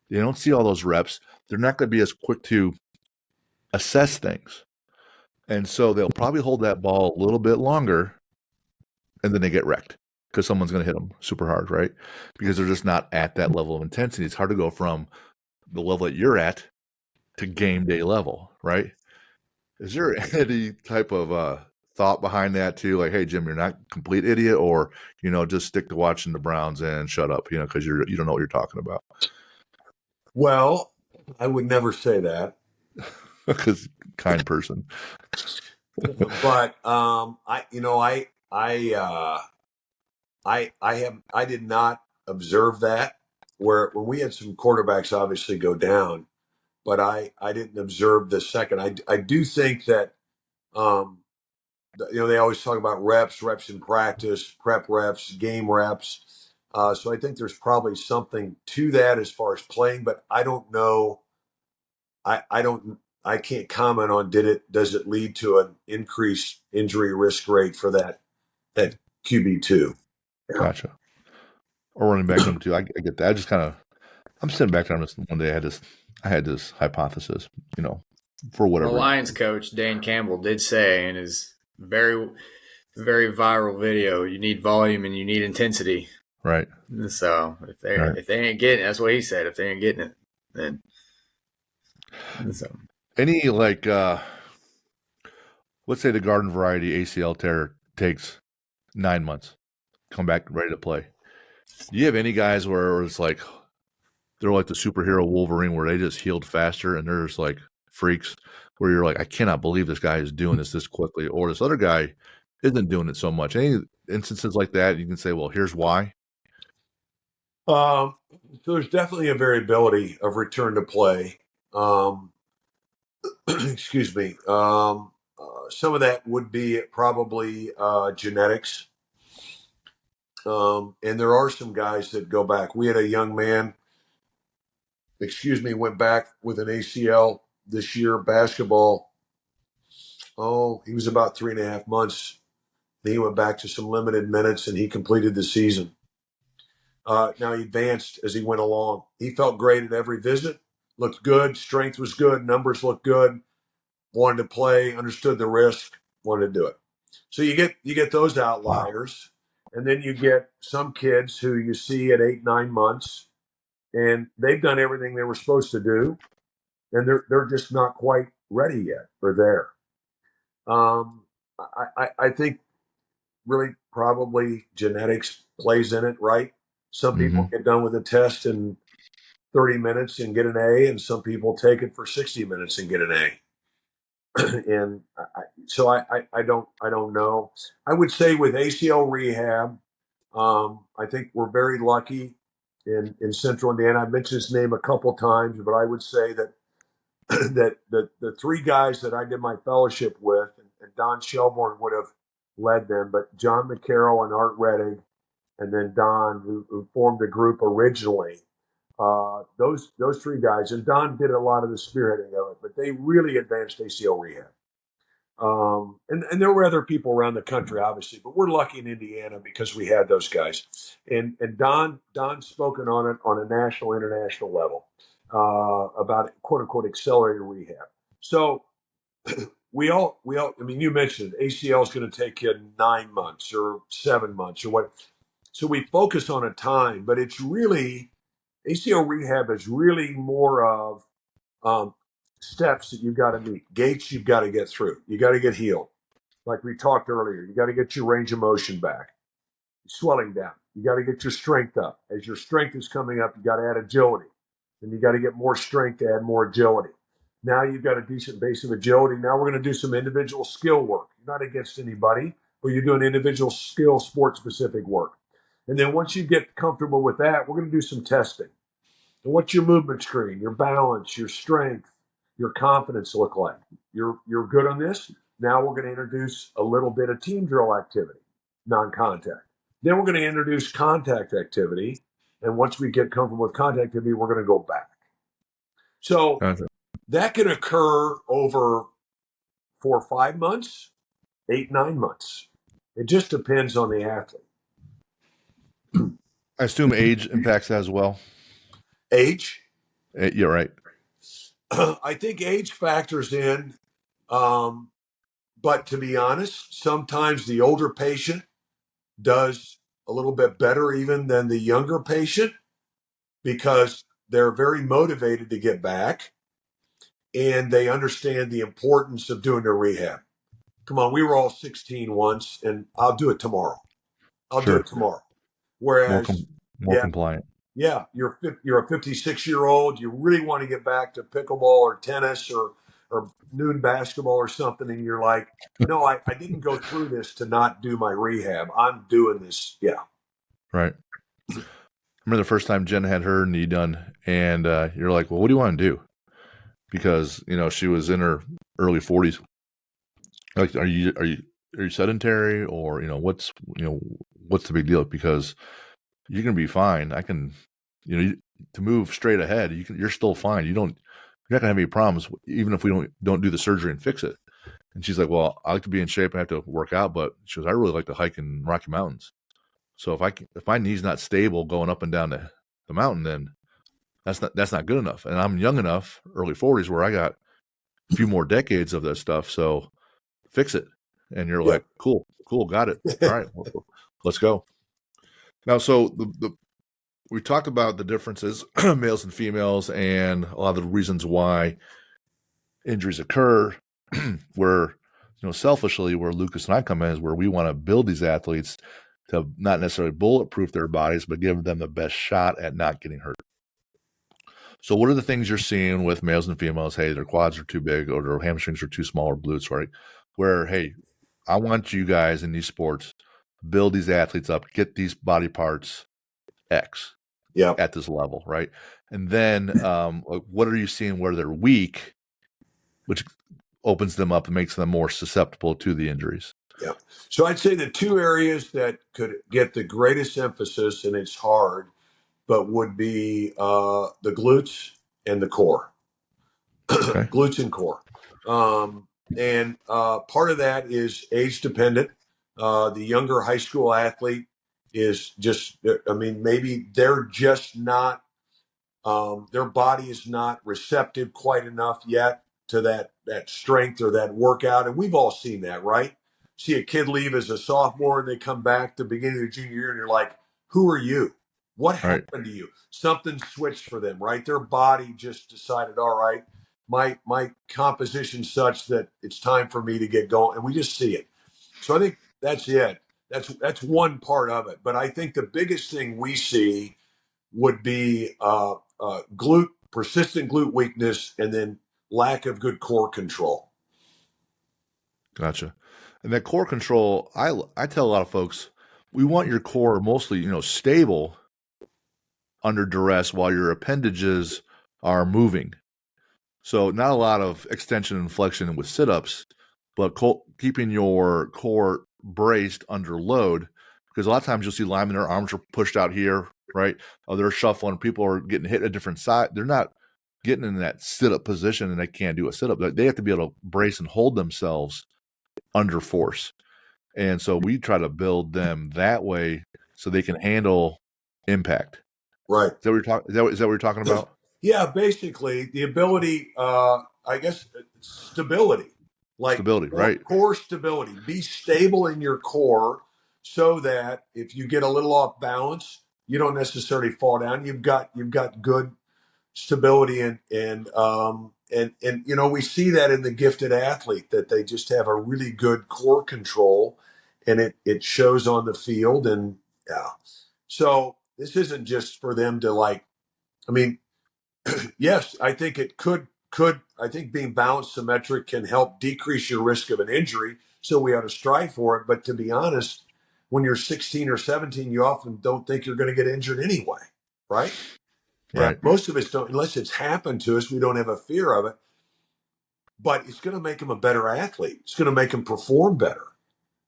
They don't see all those reps. They're not going to be as quick to assess things. And so they'll probably hold that ball a little bit longer, and then they get wrecked because someone's going to hit them super hard, right? Because they're just not at that level of intensity. It's hard to go from the level that you're at to game day level, right? Is there any type of thought behind that too? Like, hey, Jim, you're not a complete idiot, or just stick to watching the Browns and shut up, because you don't know what you're talking about.
Well, I would never say that.
Because kind person.
But I did not observe that when we had some quarterbacks obviously go down, but I didn't observe the second. I do think that they always talk about reps in practice, prep reps, game reps. So I think there's probably something to that as far as playing, but I don't know. I can't comment on does it lead to an increased injury risk rate for that QB2.
Gotcha. Or running back number 2. I get that. I just I'm sitting back there on this one day. I had this hypothesis, for whatever.
The Lions coach, Dan Campbell, did say in his very, very viral video, you need volume and you need intensity.
Right.
So if they ain't getting it, that's what he said. If they ain't getting it, then so.
Any let's say the garden variety ACL tear takes 9 months, come back ready to play. Do you have any guys where it's like they're like the superhero Wolverine, where they just healed faster and they're just like freaks, where you're like, I cannot believe this guy is doing this quickly, or this other guy isn't doing it so much? Any instances like that you can say, well, here's why?
So there's definitely a variability of return to play. Excuse me. Some of that would be probably genetics. And there are some guys that go back. We had a young man, went back with an ACL this year, basketball. Oh, he was about 3.5 months. Then he went back to some limited minutes and he completed the season. Now he advanced as he went along. He felt great at every visit, looked good, strength was good, numbers looked good, wanted to play, understood the risk, wanted to do it. So you get those outliers, and then you get some kids who you see at 8, 9 months, and they've done everything they were supposed to do, and they're just not quite ready yet or there. I think really probably genetics plays in it, right? Some people get done with a test in 30 minutes and get an A, and some people take it for 60 minutes and get an A. And I don't know. I would say with ACL rehab, I think we're very lucky in Central Indiana. I've mentioned his name a couple times, but I would say that that the 3 guys that I did my fellowship with and Don Shelbourne would have led them, but John McCarroll and Art Redding, and then Don, who formed the group originally. Those three guys, and Don did a lot of the spearheading of it, but they really advanced ACL rehab. And there were other people around the country, obviously, but we're lucky in Indiana because we had those guys. And Don's spoken on it on a national, international level about quote unquote accelerated rehab. So we all, I mean, you mentioned ACL is going to take you 9 months or 7 months or what. So we focus on a time, but it's really ACL rehab is really more of steps that you've got to meet, gates you've got to get through. You got to get healed. Like we talked earlier, you got to get your range of motion back, swelling down. You got to get your strength up. As your strength is coming up, you got to add agility. And you got to get more strength to add more agility. Now you've got a decent base of agility. Now we're going to do some individual skill work. You're not against anybody, but you're doing individual skill, sport-specific work. And then once you get comfortable with that, we're going to do some testing. And what's your movement screen, your balance, your strength, your confidence look like? You're good on this? Now we're going to introduce a little bit of team drill activity, non-contact. Then we're going to introduce contact activity. And once we get comfortable with contact activity, we're going to go back. So that can occur over 4 or 5 months, 8, 9 months. It just depends on the athlete.
I assume age impacts that as well.
Age?
You're right.
I think age factors in. But to be honest, sometimes the older patient does a little bit better even than the younger patient because they're very motivated to get back and they understand the importance of doing their rehab. Come on, we were all 16 once, and I'll do it tomorrow. I'll do it tomorrow. Whereas,
more compliant.
Yeah, you're a 56-year-old. You really want to get back to pickleball or tennis or noon basketball or something, and you're like, no, I didn't go through this to not do my rehab. I'm doing this. Yeah.
Right. I remember the first time Jen had her knee done, and you're like, well, what do you want to do? Because, she was in her early 40s. Like, are you sedentary, or, what's the big deal? Because you're going to be fine. I can, to move straight ahead, you're still fine. You're not going to have any problems, even if we don't do the surgery and fix it. And she's like, well, I like to be in shape. I have to work out, but she goes, I really like to hike in Rocky Mountains. So if my knee's not stable going up and down the mountain, then that's not good enough. And I'm young enough, early 40s, where I got a few more decades of this stuff. So fix it. And you're like, cool, got it. All right, let's go. Now, so we talked about the differences, males and females, and a lot of the reasons why injuries occur. Where, selfishly, where Lucas and I come in is where we want to build these athletes to not necessarily bulletproof their bodies, but give them the best shot at not getting hurt. So what are the things you're seeing with males and females? Hey, their quads are too big, or their hamstrings are too small, or glutes, right? Where, hey, I want you guys in these sports build these athletes up, get these body parts X at this level, right? And then what are you seeing where they're weak, which opens them up and makes them more susceptible to the injuries?
Yeah. So I'd say the two areas that could get the greatest emphasis, and it's hard, but would be the glutes and the core. Okay. Glutes and core. And part of that is age dependent. The younger high school athlete is just, maybe they're just not, their body is not receptive quite enough yet to that strength or that workout. And we've all seen that, right? See a kid leave as a sophomore and they come back the beginning of the junior year and you're like, who are you? What happened to you? Something switched for them, right? Their body just decided, all right, my composition's such that it's time for me to get going. And we just see it. So I think that's it. That's one part of it. But I think the biggest thing we see would be persistent glute weakness, and then lack of good core control.
Gotcha. And that core control, I tell a lot of folks, we want your core mostly, stable under duress while your appendages are moving. So not a lot of extension and flexion with sit-ups, but keeping your core braced under load, because a lot of times you'll see linemen, their arms are pushed out here, right? Oh, they're shuffling. People are getting hit a different side. They're not getting in that sit-up position, and they can't do a sit-up. They have to be able to brace and hold themselves under force. And so we try to build them that way so they can handle impact.
Right.
Is that what you're talking about?
Yeah, basically the ability, I guess, stability, like
Stability, right?
core stability. Be stable in your core so that if you get a little off balance, you don't necessarily fall down. You've got good stability and you know, we see that in the gifted athlete, that they just have a really good core control, and it shows on the field. And yeah, so this isn't just for them to, like, I mean, yes, I think it could I think being balanced symmetric can help decrease your risk of an injury, so we ought to strive for it. But to be honest, when you're 16 or 17, you often don't think you're going to get injured anyway, right?
Right.
And most of us don't, unless it's happened to us, we don't have a fear of it. But it's going to make them a better athlete. It's going to make them perform better.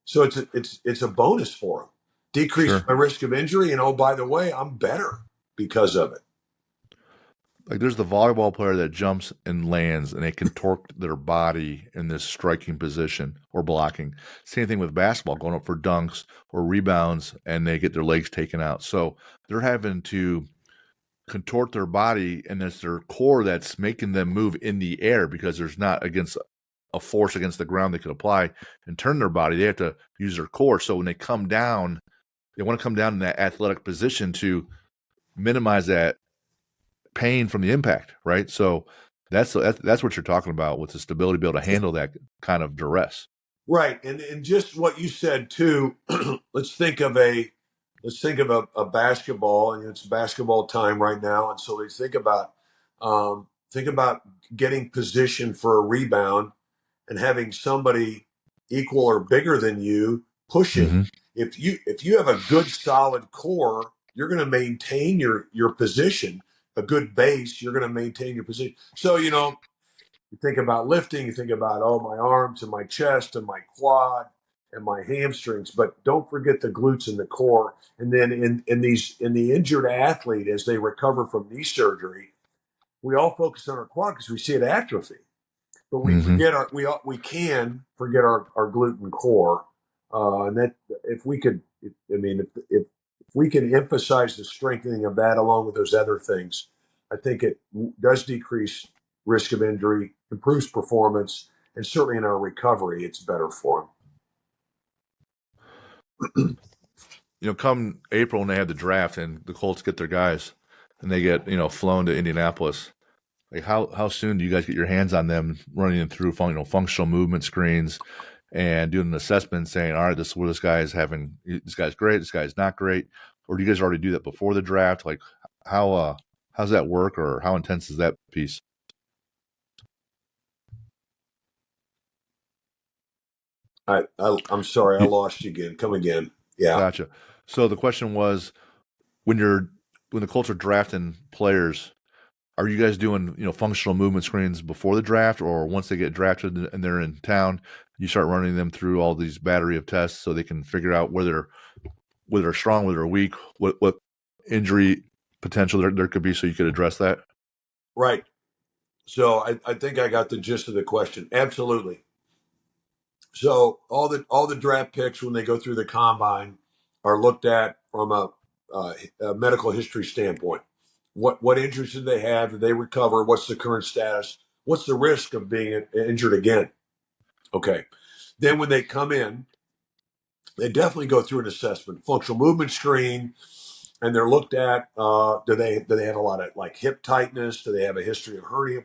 So it's a bonus for them. Decrease
Sure.
my risk of injury, and oh, by the way, I'm better because of it.
Like there's the volleyball player that jumps and lands and they contort their body in this striking position or blocking. Same thing with basketball, going up for dunks or rebounds, and they get their legs taken out. So they're having to contort their body, and it's their core that's making them move in the air, because there's not against a force against the ground they could apply and turn their body. They have to use their core. So when they come down, they want to come down in that athletic position to minimize that pain from the impact, right? So that's what you're talking about with the stability, to be able to handle that kind of duress.
Right. And just what you said too, let's think of a basketball, and it's basketball time right now. And so we think about getting positioned for a rebound and having somebody equal or bigger than you pushing.
Mm-hmm.
If you have a good solid core, you're going to maintain your position. A good base, you're going to maintain your position. So, you know, you think about lifting, you think about, oh, my arms and my chest and my quad and my hamstrings, but don't forget the glutes and the core. And then in the injured athlete, as they recover from knee surgery, we all focus on our quad because we see it atrophy. But we
Mm-hmm.
forget we can forget our glute and core, and that if we could, if we can emphasize the strengthening of that along with those other things, I think it does decrease risk of injury, improves performance, and certainly in our recovery, it's better for them.
You know, come April when they have the draft and the Colts get their guys and they get, you know, flown to Indianapolis. Like how soon do you guys get your hands on them, running them through functional movement screens and doing an assessment, saying, all right, this is where this guy is having, this guy's great, this guy's not great? Or do you guys already do that before the draft? Like how's that work, or how intense is that piece?
I'm sorry, I lost you again. Come again. Yeah.
Gotcha. So the question was, when the Colts are drafting players, are you guys doing, you know, functional movement screens before the draft, or once they get drafted and they're in town, you start running them through all these battery of tests so they can figure out whether they're strong, whether they're weak, what injury potential there could be, so you could address that?
Right. So I think I got the gist of the question. Absolutely. So all the draft picks, when they go through the combine, are looked at from a medical history standpoint. What injuries did they have? Did they recover? What's the current status? What's the risk of being injured again? Okay. Then when they come in, they definitely go through an assessment, functional movement screen, and they're looked at. Do they have a lot of like hip tightness? Do they have a history of hernia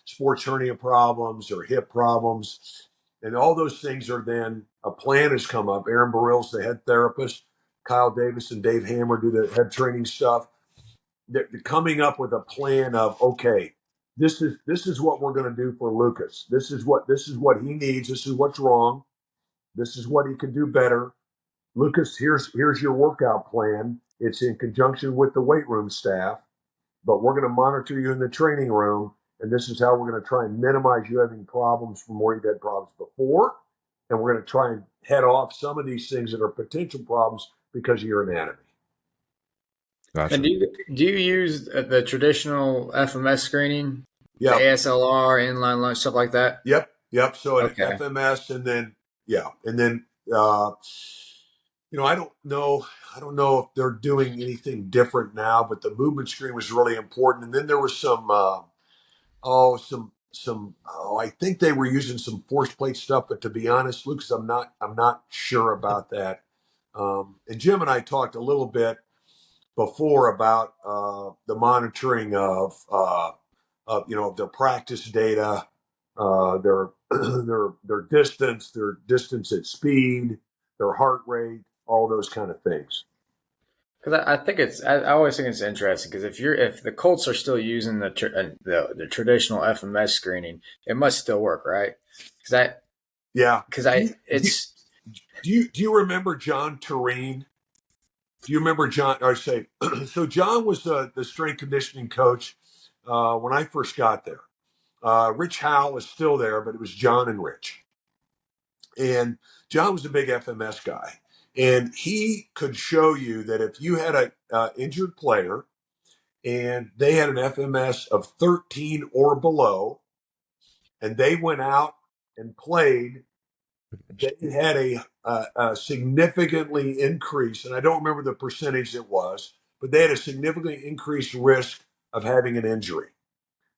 sports hernia problems or hip problems? And all those things are then, a plan has come up. Aaron Burrill's the head therapist. Kyle Davis and Dave Hammer do the head training stuff. They're coming up with a plan of, okay, this is what we're going to do for Lucas. This is what he needs. This is what's wrong. This is what he can do better. Lucas, here's your workout plan. It's in conjunction with the weight room staff, but we're going to monitor you in the training room, and this is how we're going to try and minimize you having problems from where you've had problems before. and we're going to try and head off some of these things that are potential problems because of your anatomy.
Gotcha. And do you use the traditional FMS screening?
Yeah.
The ASLR, inline lunge, stuff like that?
Yep. So an FMS, and then I don't know if they're doing anything different now, but the movement screen was really important. And then there was I think they were using some force plate stuff, but to be honest, Lucas, I'm not sure about that. And Jim and I talked a little bit before about the monitoring of their practice data, their their distance at speed, their heart rate, all those kind of things.
Because I think I always think it's interesting because if the Colts are still using the traditional FMS screening, it must still work, right?
Do you remember John Tureen? Do you remember John? Or say, so John was the strength conditioning coach when I first got there. Rich Howell is still there, but it was John and Rich. And John was a big FMS guy. And he could show you that if you had a injured player and they had an FMS of 13 or below, and they went out and played, they had a significantly increase, and I don't remember the percentage it was, but they had a significantly increased risk of having an injury.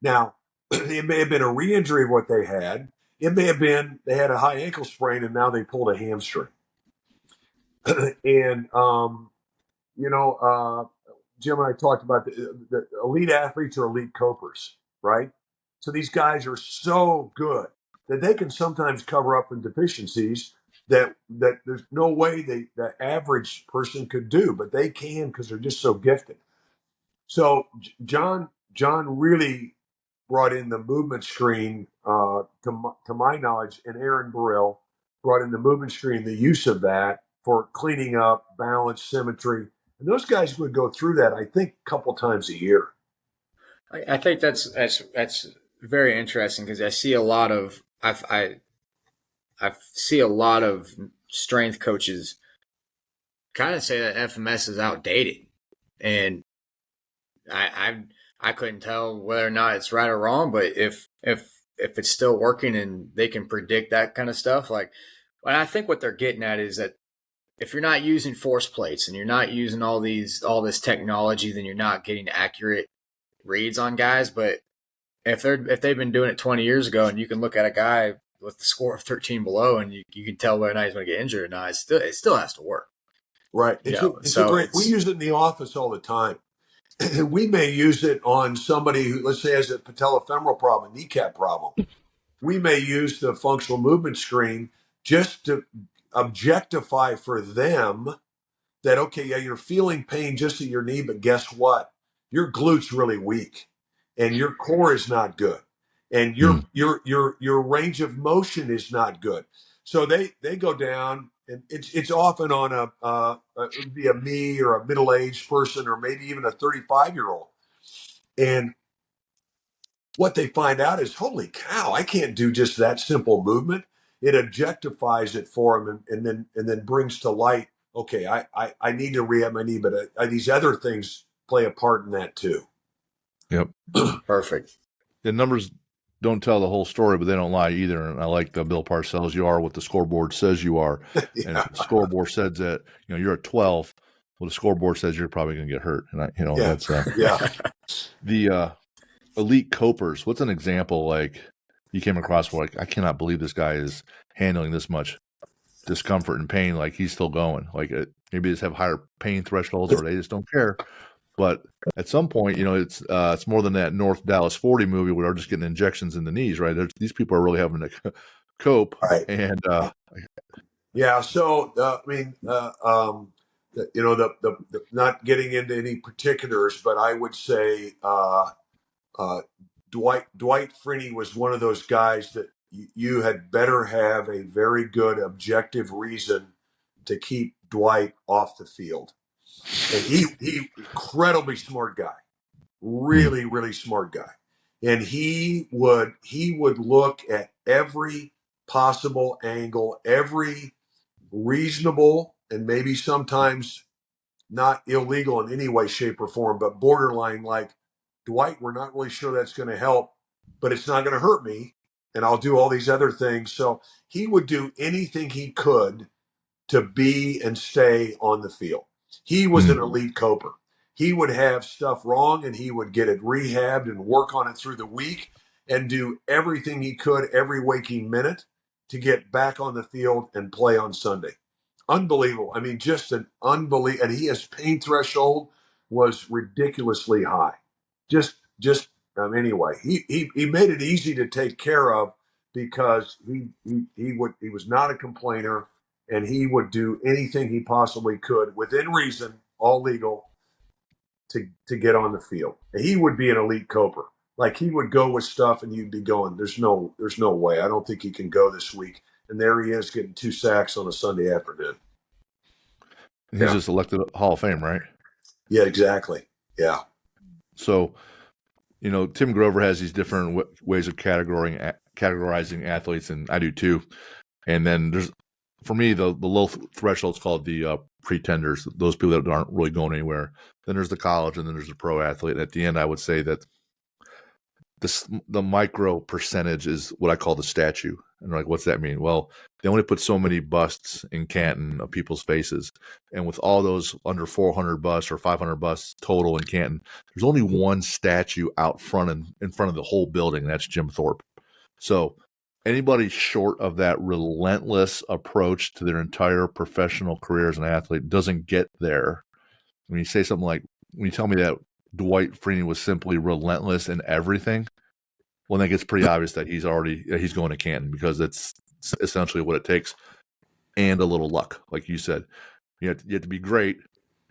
Now, it may have been a re-injury of what they had. It may have been they had a high ankle sprain and now they pulled a hamstring. And, Jim and I talked about the elite athletes are elite copers, right? So these guys are so good that they can sometimes cover up in deficiencies that there's no way the average person could do, but they can because they're just so gifted. So John really brought in the movement screen, to my knowledge, and Aaron Burrell brought in the movement screen, the use of that for cleaning up, balance, symmetry. And those guys would go through that, I think, a couple times a year.
I think that's very interesting because I see a lot of I see a lot of strength coaches kind of say that FMS is outdated, and I couldn't tell whether or not it's right or wrong, but if it's still working and they can predict that kind of stuff, and I think what they're getting at is that if you're not using force plates and you're not using all this technology, then you're not getting accurate reads on guys. But if they've been doing it 20 years ago, and you can look at a guy with the score of 13 below, and you can tell whether or not he's going to get injured or not, it still has to work.
Right. We use it in the office all the time. We may use it on somebody who, let's say, has a patellofemoral problem, a kneecap problem. We may use the functional movement screen just to objectify for them that, okay, yeah, you're feeling pain just at your knee, but guess what? Your glute's really weak and your core is not good. And your range of motion is not good. So they go down, and it's often on it would be a me or a middle-aged person or maybe even a 35-year-old. And what they find out is, holy cow, I can't do just that simple movement. It objectifies it for them and then brings to light, okay, I need to rehab my knee, but these other things play a part in that too.
Yep.
Perfect.
The numbers don't tell the whole story, but they don't lie either. And I like the Bill Parcells, you are what the scoreboard says you are. Yeah. And if the scoreboard says that, you're at 12, well, the scoreboard says you're probably going to get hurt. And that's the elite copers. What's an example you came across where I cannot believe this guy is handling this much discomfort and pain, he's still going, maybe they just have higher pain thresholds or they just don't care. But at some point, it's more than that North Dallas 40 movie where they're just getting injections in the knees, right? These people are really having to cope.
Right.
And
yeah, so not getting into any particulars, but I would say Dwight Freeney was one of those guys that you had better have a very good objective reason to keep Dwight off the field. And he incredibly smart guy, really, really smart guy. And he would look at every possible angle, every reasonable and maybe sometimes not illegal in any way, shape, or form, but borderline like, Dwight, we're not really sure that's going to help, but it's not going to hurt me. And I'll do all these other things. So he would do anything he could to be and stay on the field. He was an elite coper. He would have stuff wrong and he would get it rehabbed and work on it through the week and do everything he could every waking minute to get back on the field and play on Sunday. Unbelievable. I mean, just an unbelievable. And his pain threshold was ridiculously high. Just anyway, he made it easy to take care of because he was not a complainer and he would do anything he possibly could within reason, all legal, to get on the field. He would be an elite coper. Like he would go with stuff and you'd be going, there's no way. I don't think he can go this week. And there he is getting 2 sacks on a Sunday afternoon.
He's just elected Hall of Fame, right?
Yeah, exactly. Yeah.
So, Tim Grover has these different ways of categorizing athletes, and I do too. And then there's, for me, the low threshold is called the pretenders, those people that aren't really going anywhere. Then there's the college, and then there's the pro athlete. And at the end, I would say that the micro percentage is what I call the statue. And like, what's that mean? Well, they only put so many busts in Canton of people's faces. And with all those under 400 busts or 500 busts total in Canton, there's only one statue out front in front of the whole building, and that's Jim Thorpe. So anybody short of that relentless approach to their entire professional career as an athlete doesn't get there. When you say something like, when you tell me that Dwight Freeney was simply relentless in everything, well, then it gets pretty obvious that he's going to Canton, because it's essentially what it takes, and a little luck, like you said. You have to be great,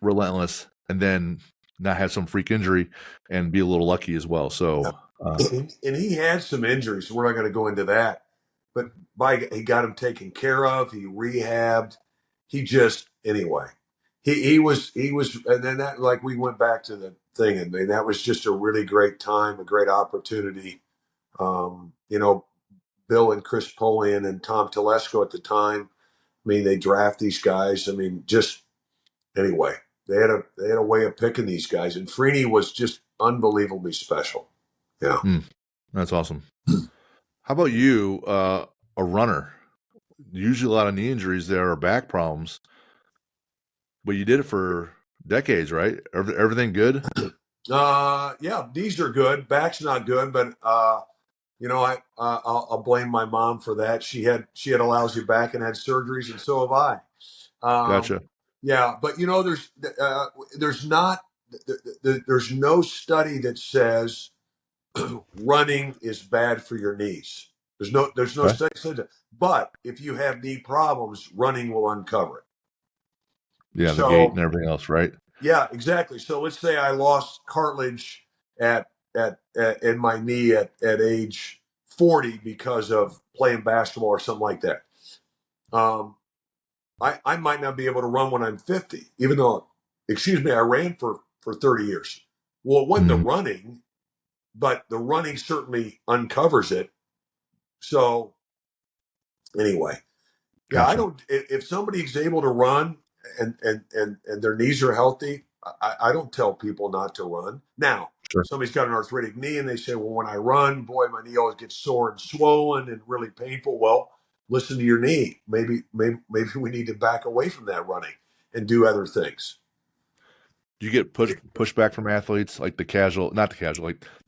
relentless, and then not have some freak injury and be a little lucky as well. So,
and he had some injuries. We're not going to go into that, but he got him taken care of. He rehabbed. He just anyway. He was, and then that, like, we went back to the thing, and that was just a really great time, a great opportunity. Bill and Chris Polian and Tom Telesco at the time. I mean, they draft these guys. I mean, just anyway, they had a way of picking these guys, and Freeney was just unbelievably special. Yeah,
that's awesome. How about you, a runner? Usually a lot of knee injuries there or back problems, but you did it for decades, right? Everything good?
Yeah, knees are good. Back's not good, but I'll blame my mom for that. She had a lousy back and had surgeries, and so have I.
Gotcha.
Yeah, but there's no study that says running is bad for your knees. There's no study that says that. But if you have knee problems, running will uncover it.
Yeah, the gait and everything else, right?
Yeah, exactly. So let's say I lost cartilage in my knee at age 40 because of playing basketball or something like that. I might not be able to run when I'm 50, even though, I ran for 30 years. Well, it wasn't the running, but the running certainly uncovers it. So anyway, yeah,
Gotcha.
if somebody's able to run and their knees are healthy, I don't tell people not to run. Now,
Sure.
Somebody's got an arthritic knee and they say, well, when I run, boy, my knee always gets sore and swollen and really painful. Well, listen to your knee. Maybe we need to back away from that running and do other things.
Do you get pushback from athletes, like like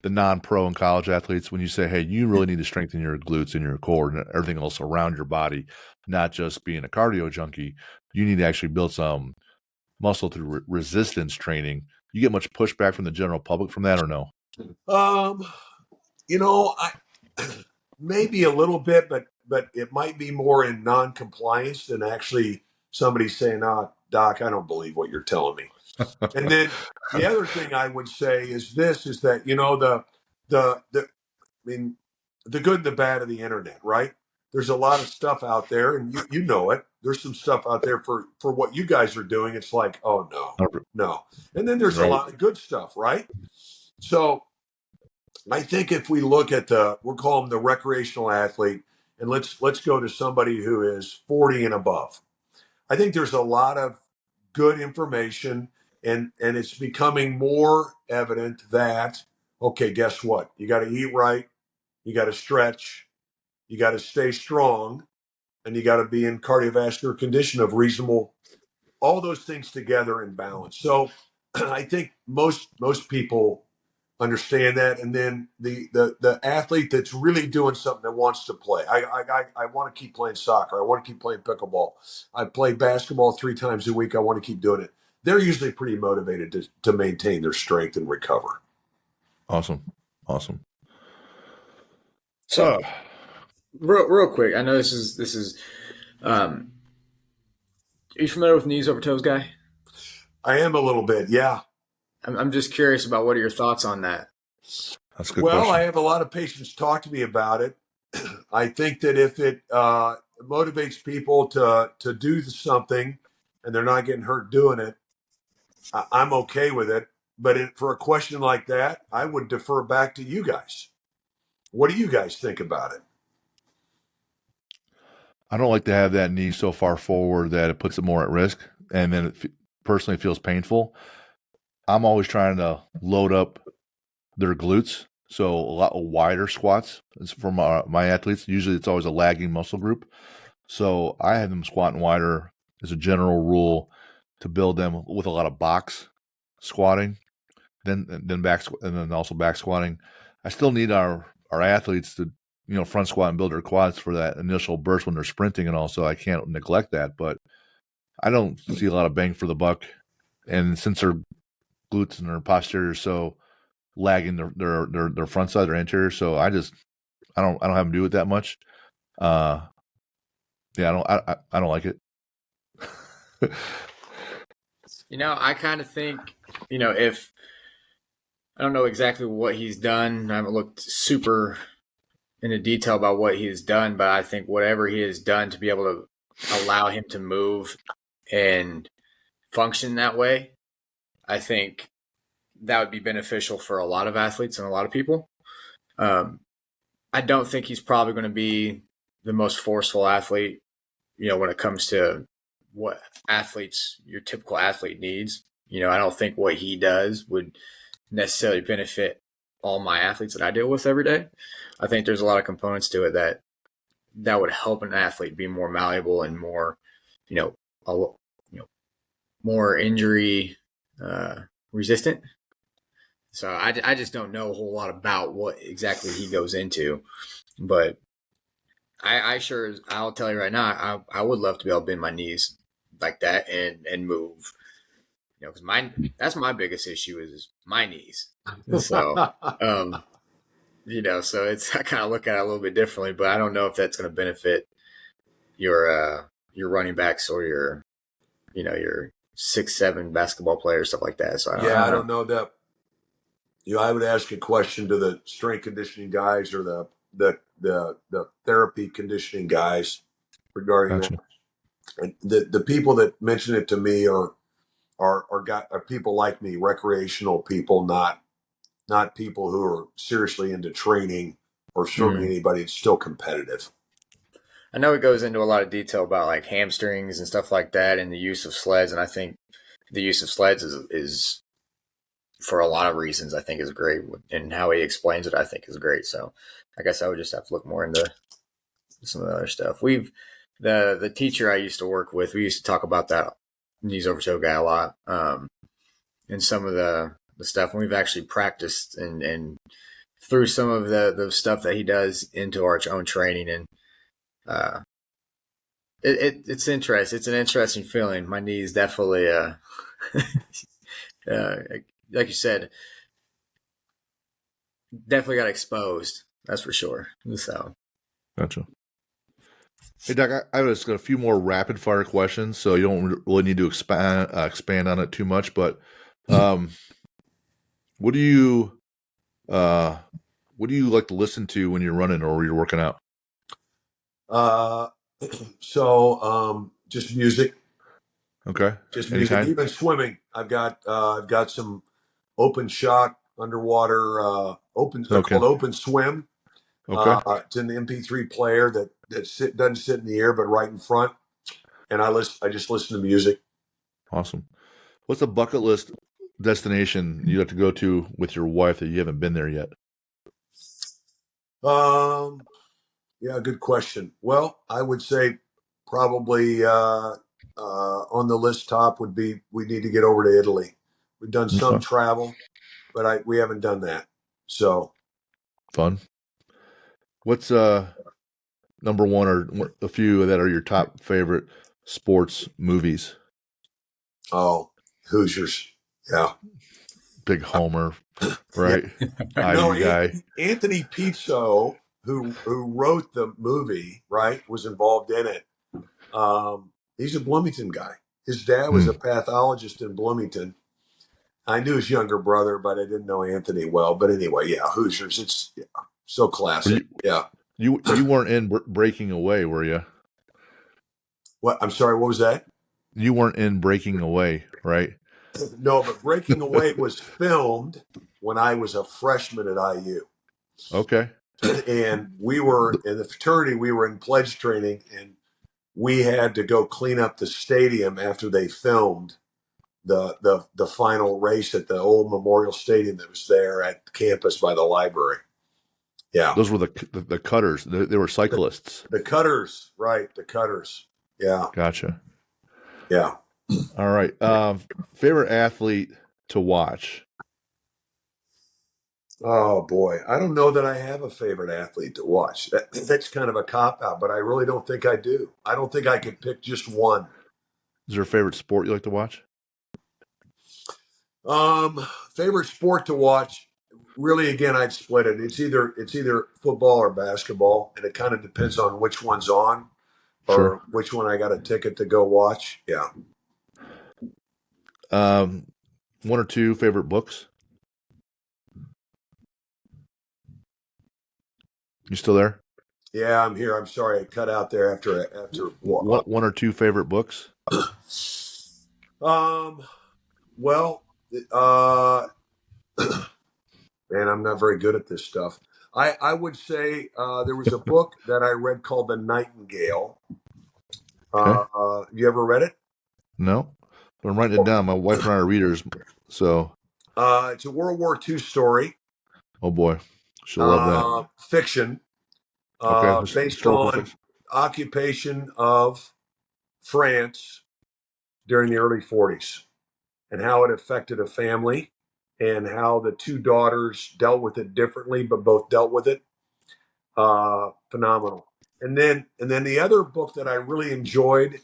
the non-pro and college athletes, when you say, hey, you really need to strengthen your glutes and your core and everything else around your body, not just being a cardio junkie? You need to actually build some muscle through resistance training. You get much pushback from the general public from that, or no?
I maybe a little bit, but it might be more in non-compliance than actually somebody saying, Doc, I don't believe what you're telling me. And then the other thing I would say is that, the good and the bad of the internet, right? There's a lot of stuff out there, and you know it. There's some stuff out there for what you guys are doing. It's like, oh, no. And then there's a lot of good stuff, right? So I think if we look at we'll call him the recreational athlete, and let's go to somebody who is 40 and above. I think there's a lot of good information, and it's becoming more evident that, okay, guess what? You got to eat right, you got to stretch, you got to stay strong, and you got to be in cardiovascular condition of reasonable, all those things together in balance. So I think most people understand that, and then the athlete that's really doing something that wants to play. I want to keep playing soccer. I want to keep playing pickleball. I play basketball 3 times a week. I want to keep doing it. They're usually pretty motivated to maintain their strength and recover.
Awesome.
So, real quick, I know this is. Are you familiar with knees over toes guy?
I am a little bit, yeah.
I'm just curious about what are your thoughts on that?
That's a good
Well,
question.
I have a lot of patients talk to me about it. I think that if it motivates people to do something and they're not getting hurt doing it, I'm okay with it. But for a question like that, I would defer back to you guys. What do you guys think about it?
I don't like to have that knee so far forward that it puts it more at risk, and then it personally feels painful. I'm always trying to load up their glutes, so a lot wider squats. It's for my athletes. Usually, it's always a lagging muscle group, so I have them squatting wider as a general rule to build them with a lot of box squatting, then back and then also back squatting. I still need our athletes to front squat and build their quads for that initial burst when they're sprinting, and also I can't neglect that. But I don't see a lot of bang for the buck, and since their glutes and their posterior are so lagging their front side, their anterior, so I don't have them do it that much. Yeah, I don't like it.
I kind of think, if I don't know exactly what he's done, I haven't looked super into detail about what he's done, but I think whatever he has done to be able to allow him to move and function that way, I think that would be beneficial for a lot of athletes and a lot of people. I don't think he's probably going to be the most forceful athlete, when it comes to what your typical athlete needs. I don't think what he does would necessarily benefit all my athletes that I deal with every day. I think there's a lot of components to it that would help an athlete be more malleable and more, more injury resistant. So I just don't know a whole lot about what exactly he goes into, but I'll tell you right now, I would love to be able to bend my knees like that and move, because that's my biggest issue is my knees. So, so I kind of look at it a little bit differently, but I don't know if that's going to benefit your running backs or your 6'7" basketball players, stuff like that. So
I don't know that. I would ask a question to the strength conditioning guys or the therapy conditioning guys regarding
Gotcha.
that. And the people that mention it to me are people like me, recreational people, not people who are seriously into training or certainly anybody that's still competitive.
I know it goes into a lot of detail about like hamstrings and stuff like that and the use of sleds. And I think the use of sleds is for a lot of reasons, I think is great. And how he explains it, I think is great. So I guess I would just have to look more into some of the other stuff. The teacher I used to work with, we used to talk about that knees over toe guy a lot. And some of the stuff, and we've actually practiced and through some of the stuff that he does into our own training. And it's interesting. It's an interesting feeling. My knees definitely, like you said, definitely got exposed. That's for sure. So,
Gotcha. Hey, Doc, I just got a few more rapid fire questions, so you don't really need to expand on it too much. But what do you like to listen to when you're running or you're working out?
Just music.
Okay.
Just music.
Anytime?
Even swimming. I've got some open shot underwater called open swim.
Okay.
It's an MP3 player that doesn't sit in the air, but right in front. And I just listen to music.
Awesome. What's a bucket list destination you have to go to with your wife that you haven't been there yet?
Yeah, good question. Well, I would say probably on the list top would be we need to get over to Italy. We've done some
Okay.
travel, but we haven't done that. So,
Fun. What's number one or a few that are your top favorite sports movies?
oh, Hoosiers. Yeah.
Big Homer,
Yeah.
right?
No,
IU guy.
Anthony Pizzo, who wrote the movie, right, was involved in it. He's a Bloomington guy. His dad was a
Hmm.
pathologist in Bloomington. I knew his younger brother, but I didn't know Anthony well. But anyway, yeah, Hoosiers. It's so
Were
classic. Yeah.
you weren't in Breaking Away, were you?
What? I'm sorry. What was that?
You weren't in Breaking Away, right?
No, but Breaking Away was filmed when I was a freshman at IU.
Okay.
And we were in the fraternity. We were in pledge training, and we had to go clean up the stadium after they filmed the final race at the old Memorial Stadium that was there at campus by the library. Yeah,
Those were the cutters. They were cyclists.
the Cutters, right? The Cutters. Yeah,
Gotcha.
yeah.
All right. Favorite athlete to watch?
Oh boy, I don't know that I have a favorite athlete to watch. That's kind of a cop out, but I really don't think I do. I don't think I could pick just one.
Is there a favorite sport you like to watch?
Favorite sport to watch? Really, again, I'd split it. It's either football or basketball, and it kind of depends on which one's on
Sure.
or which one I got a ticket to go watch. Yeah.
Um, one or two favorite books? You still there?
Yeah, I'm here. I'm sorry, I cut out there after.
One or two favorite books?
Um. Well, uh, man, I'm not very good at this stuff. I would say there was a book that I read called The Nightingale.
Okay.
You ever read it?
No, but I'm writing it down. My wife and I are readers, so
It's a World War II story,
oh boy, she'll love that.
fiction,
Okay,
based
historical
on
fiction.
occupation of France during the early 40s and how it affected a family and how the two daughters dealt with it differently, but both dealt with it. Phenomenal. And then the other book that I really enjoyed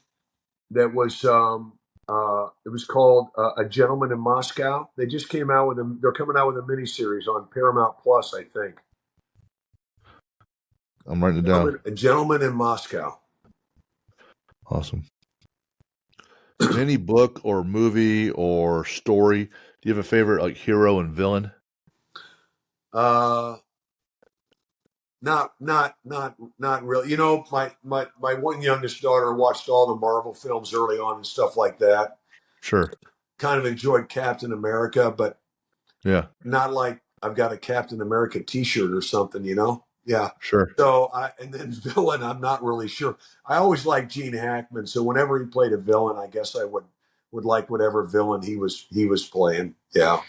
that was it was called A Gentleman in Moscow. They just came out with them. They're coming out with a miniseries on Paramount Plus, I think.
I'm writing it down.
A Gentleman in Moscow.
Awesome. Any book or movie or story? Do you have a favorite like hero and villain?
Uh, not really. You know, my one youngest daughter watched all the Marvel films early on and stuff like that.
Sure.
Kind of enjoyed Captain America, but
Yeah.
not like I've got a Captain America T-shirt or something. You know? Yeah.
Sure.
So and then villain, I'm not really sure. I always liked Gene Hackman, so whenever he played a villain, I guess I would like whatever villain he was playing. Yeah.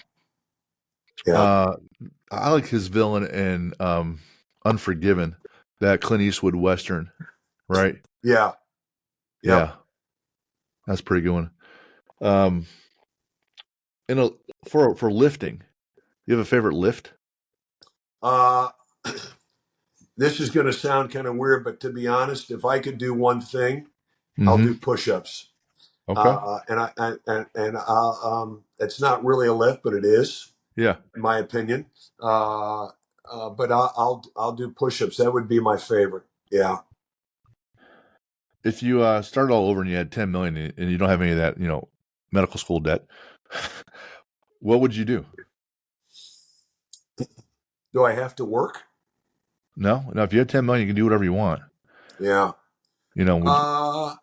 Yeah.
I like his villain in Unforgiven, that Clint Eastwood Western, right?
Yeah. Yep.
Yeah, that's a pretty good one. Um, for lifting, you have a favorite lift?
Uh, this is going to sound kind of weird, but to be honest, if I could do one thing, I'll
Mm-hmm.
do push-ups.
Okay.
It's not really a lift, but it is,
Yeah.
in my opinion. But I'll do push-ups. That would be my favorite. Yeah.
If you started all over and you had 10 million and you don't have any of that, medical school debt, what would you do?
Do I have to work?
No. Now, if you had 10 million, you can do whatever you want.
Yeah.
You know, would you,
Uh,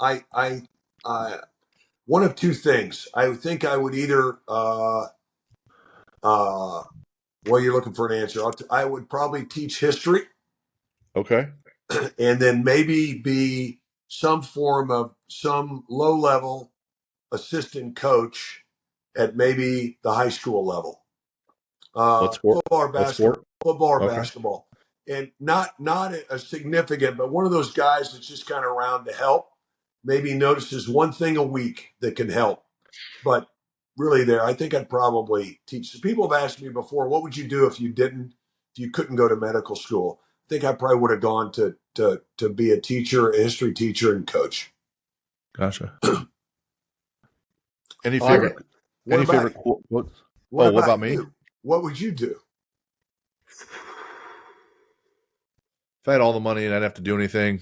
I one of two things. I think I would either uh, Well, you're looking for an answer. I would probably teach history,
Okay.
and then maybe be some form of some low level assistant coach at maybe the high school level.
What sport?
Football or
What
basketball,
sport? Okay.
and not a significant, but one of those guys that's just kind of around to help. Maybe notices one thing a week that can help, but really, I think I'd probably teach. People have asked me before, what would you do if you couldn't go to medical school? I think I probably would have gone to be a teacher, a history teacher, and coach.
Gotcha. Any
All right.
favorite?
What
Any
about
favorite
you?
quotes?
What
What
about
about me?
you? What would you do?
If I had all the money and I didn't have to do anything,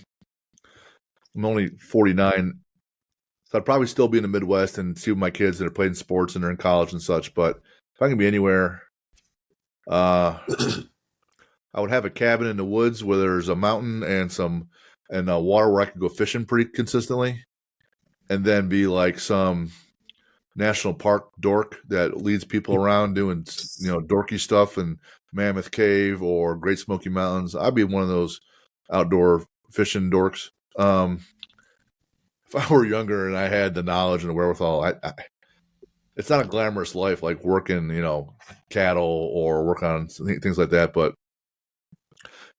I'm only 49, so I'd probably still be in the Midwest and see my kids that are playing sports and they're in college and such. But if I can be anywhere, I would have a cabin in the woods where there's a mountain and water where I could go fishing pretty consistently, and then be like some national park dork that leads people around doing dorky stuff in Mammoth Cave or Great Smoky Mountains. I'd be one of those outdoor fishing dorks. If I were younger and I had the knowledge and the wherewithal, it's not a glamorous life like working, cattle or work on things like that. But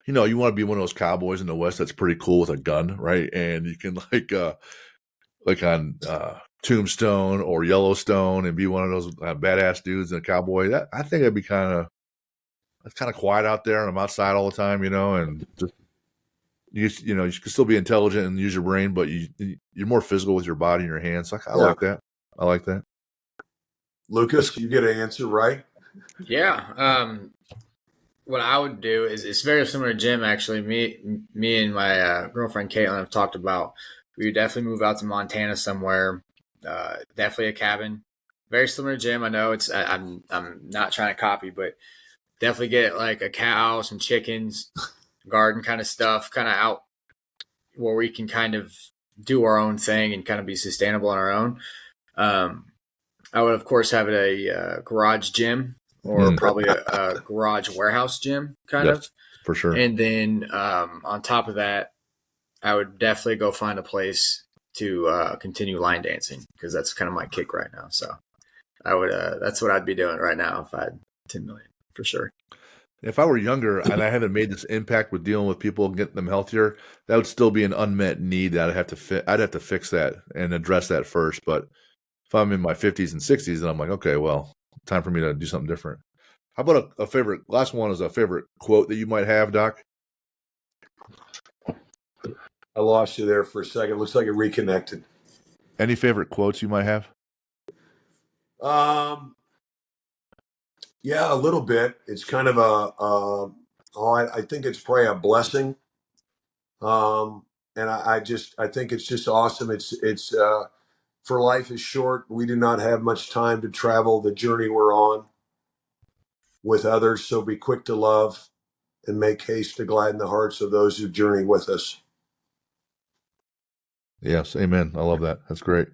you want to be one of those cowboys in the West that's pretty cool with a gun, right? And you can like on Tombstone or Yellowstone and be one of those badass dudes and a cowboy. That I think it'd be it's kind of quiet out there, and I'm outside all the time, and just you can still be intelligent and use your brain, but you're more physical with your body and your hands. I like that. I like that.
Lucas, you get an answer, right?
Yeah. What I would do is it's very similar to Jim. Actually, me and my girlfriend Caitlin have talked about. We would definitely move out to Montana somewhere. Definitely a cabin. Very similar to Jim. I know I'm not trying to copy, but definitely get like a cow, some chickens, garden kind of stuff, kind of out where we can kind of do our own thing and kind of be sustainable on our own. I would of course have a garage gym or probably a garage warehouse gym kind of.
For sure.
And then on top of that, I would definitely go find a place to continue line dancing because that's kind of my kick right now. So I would that's what I'd be doing right now if I had 10 million for sure.
If I were younger and I hadn't made this impact with dealing with people and getting them healthier, that would still be an unmet need that I'd have to fix that and address that first. But if I'm in my 50s and 60s, then I'm like, okay, well, time for me to do something different. How about a favorite? Last one is a favorite quote that you might have, Doc.
I lost you there for a second. Looks like it reconnected.
Any favorite quotes you might have?
Yeah, a little bit. It's kind of I think it's probably a blessing. And I think it's just awesome. It's for life is short. We do not have much time to travel the journey we're on with others. So be quick to love and make haste to gladden the hearts of those who journey with us.
Yes, amen. I love that. That's great.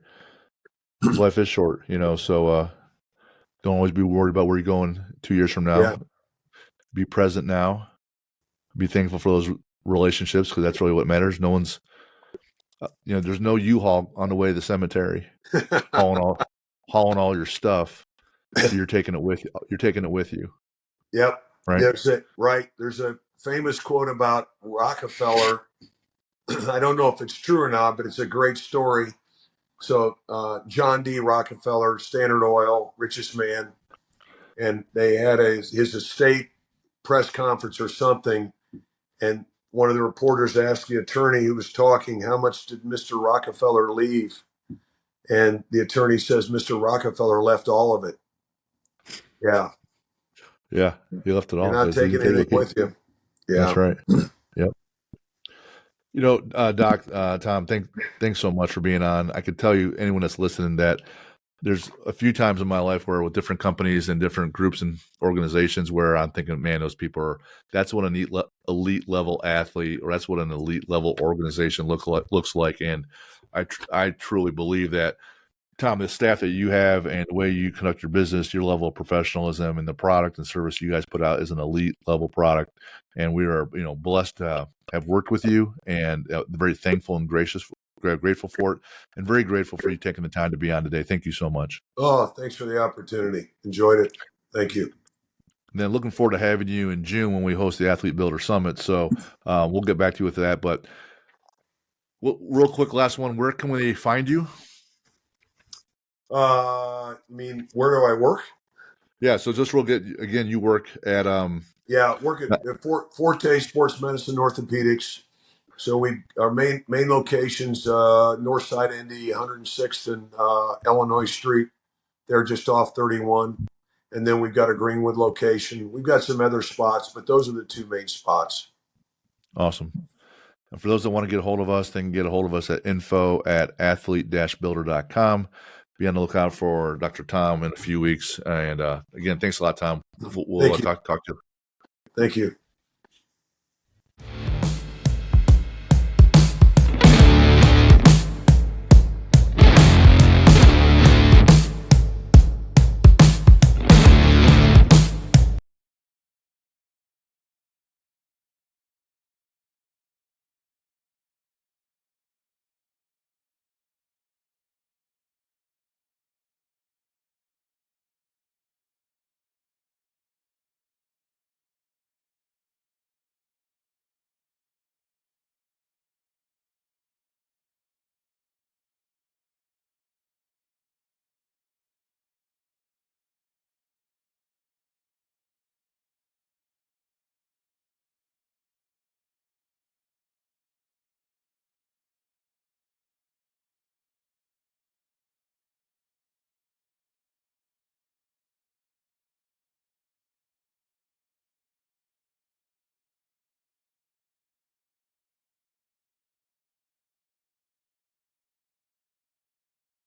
Because life is short, so don't always be worried about where you're going 2 years from now.
Yeah.
Be present now. Be thankful for those relationships because that's really what matters. No one's, there's no U-Haul on the way to the cemetery hauling all your stuff. So you're taking it with you. You're taking it with you.
Yep.
Right.
That's it. Right. There's a famous quote about Rockefeller. I don't know if it's true or not, but it's a great story. So John D. Rockefeller, Standard Oil, richest man, and they had his estate press conference or something, and one of the reporters asked the attorney who was talking, how much did Mr. Rockefeller leave? And the attorney says, Mr. Rockefeller left all of it. Yeah.
Yeah, he left it all.
You're not taking anything with you. Yeah.
That's right. Yep. Doc, Tom, thanks so much for being on. I could tell you, anyone that's listening, that there's a few times in my life where with different companies and different groups and organizations where I'm thinking, man, those people that's what an elite level athlete, or that's what an elite level organization looks like. And I truly believe that Tom, the staff that you have and the way you conduct your business, your level of professionalism and the product and service you guys put out is an elite level product. And we are, blessed to have worked with you and very thankful and grateful for it, and very grateful for you taking the time to be on today. Thank you so much.
Oh, thanks for the opportunity. Enjoyed it. Thank you.
And then looking forward to having you in June when we host the Athlete Builder Summit. So we'll get back to you with that. But real quick, last one, where can we find you?
I mean, where do I work?
Yeah, so just again, you work at
work at Forte Sports Medicine Orthopedics. So our main locations, North Side Indy, 106th and Illinois Street. They're just off 31. And then we've got a Greenwood location. We've got some other spots, but those are the two main spots.
Awesome. And for those that want to get a hold of us, they can get a hold of us at info@athlete-builder.com. Be on the lookout for Dr. Tom in a few weeks. And again, thanks a lot, Tom. We'll talk to you.
Thank you.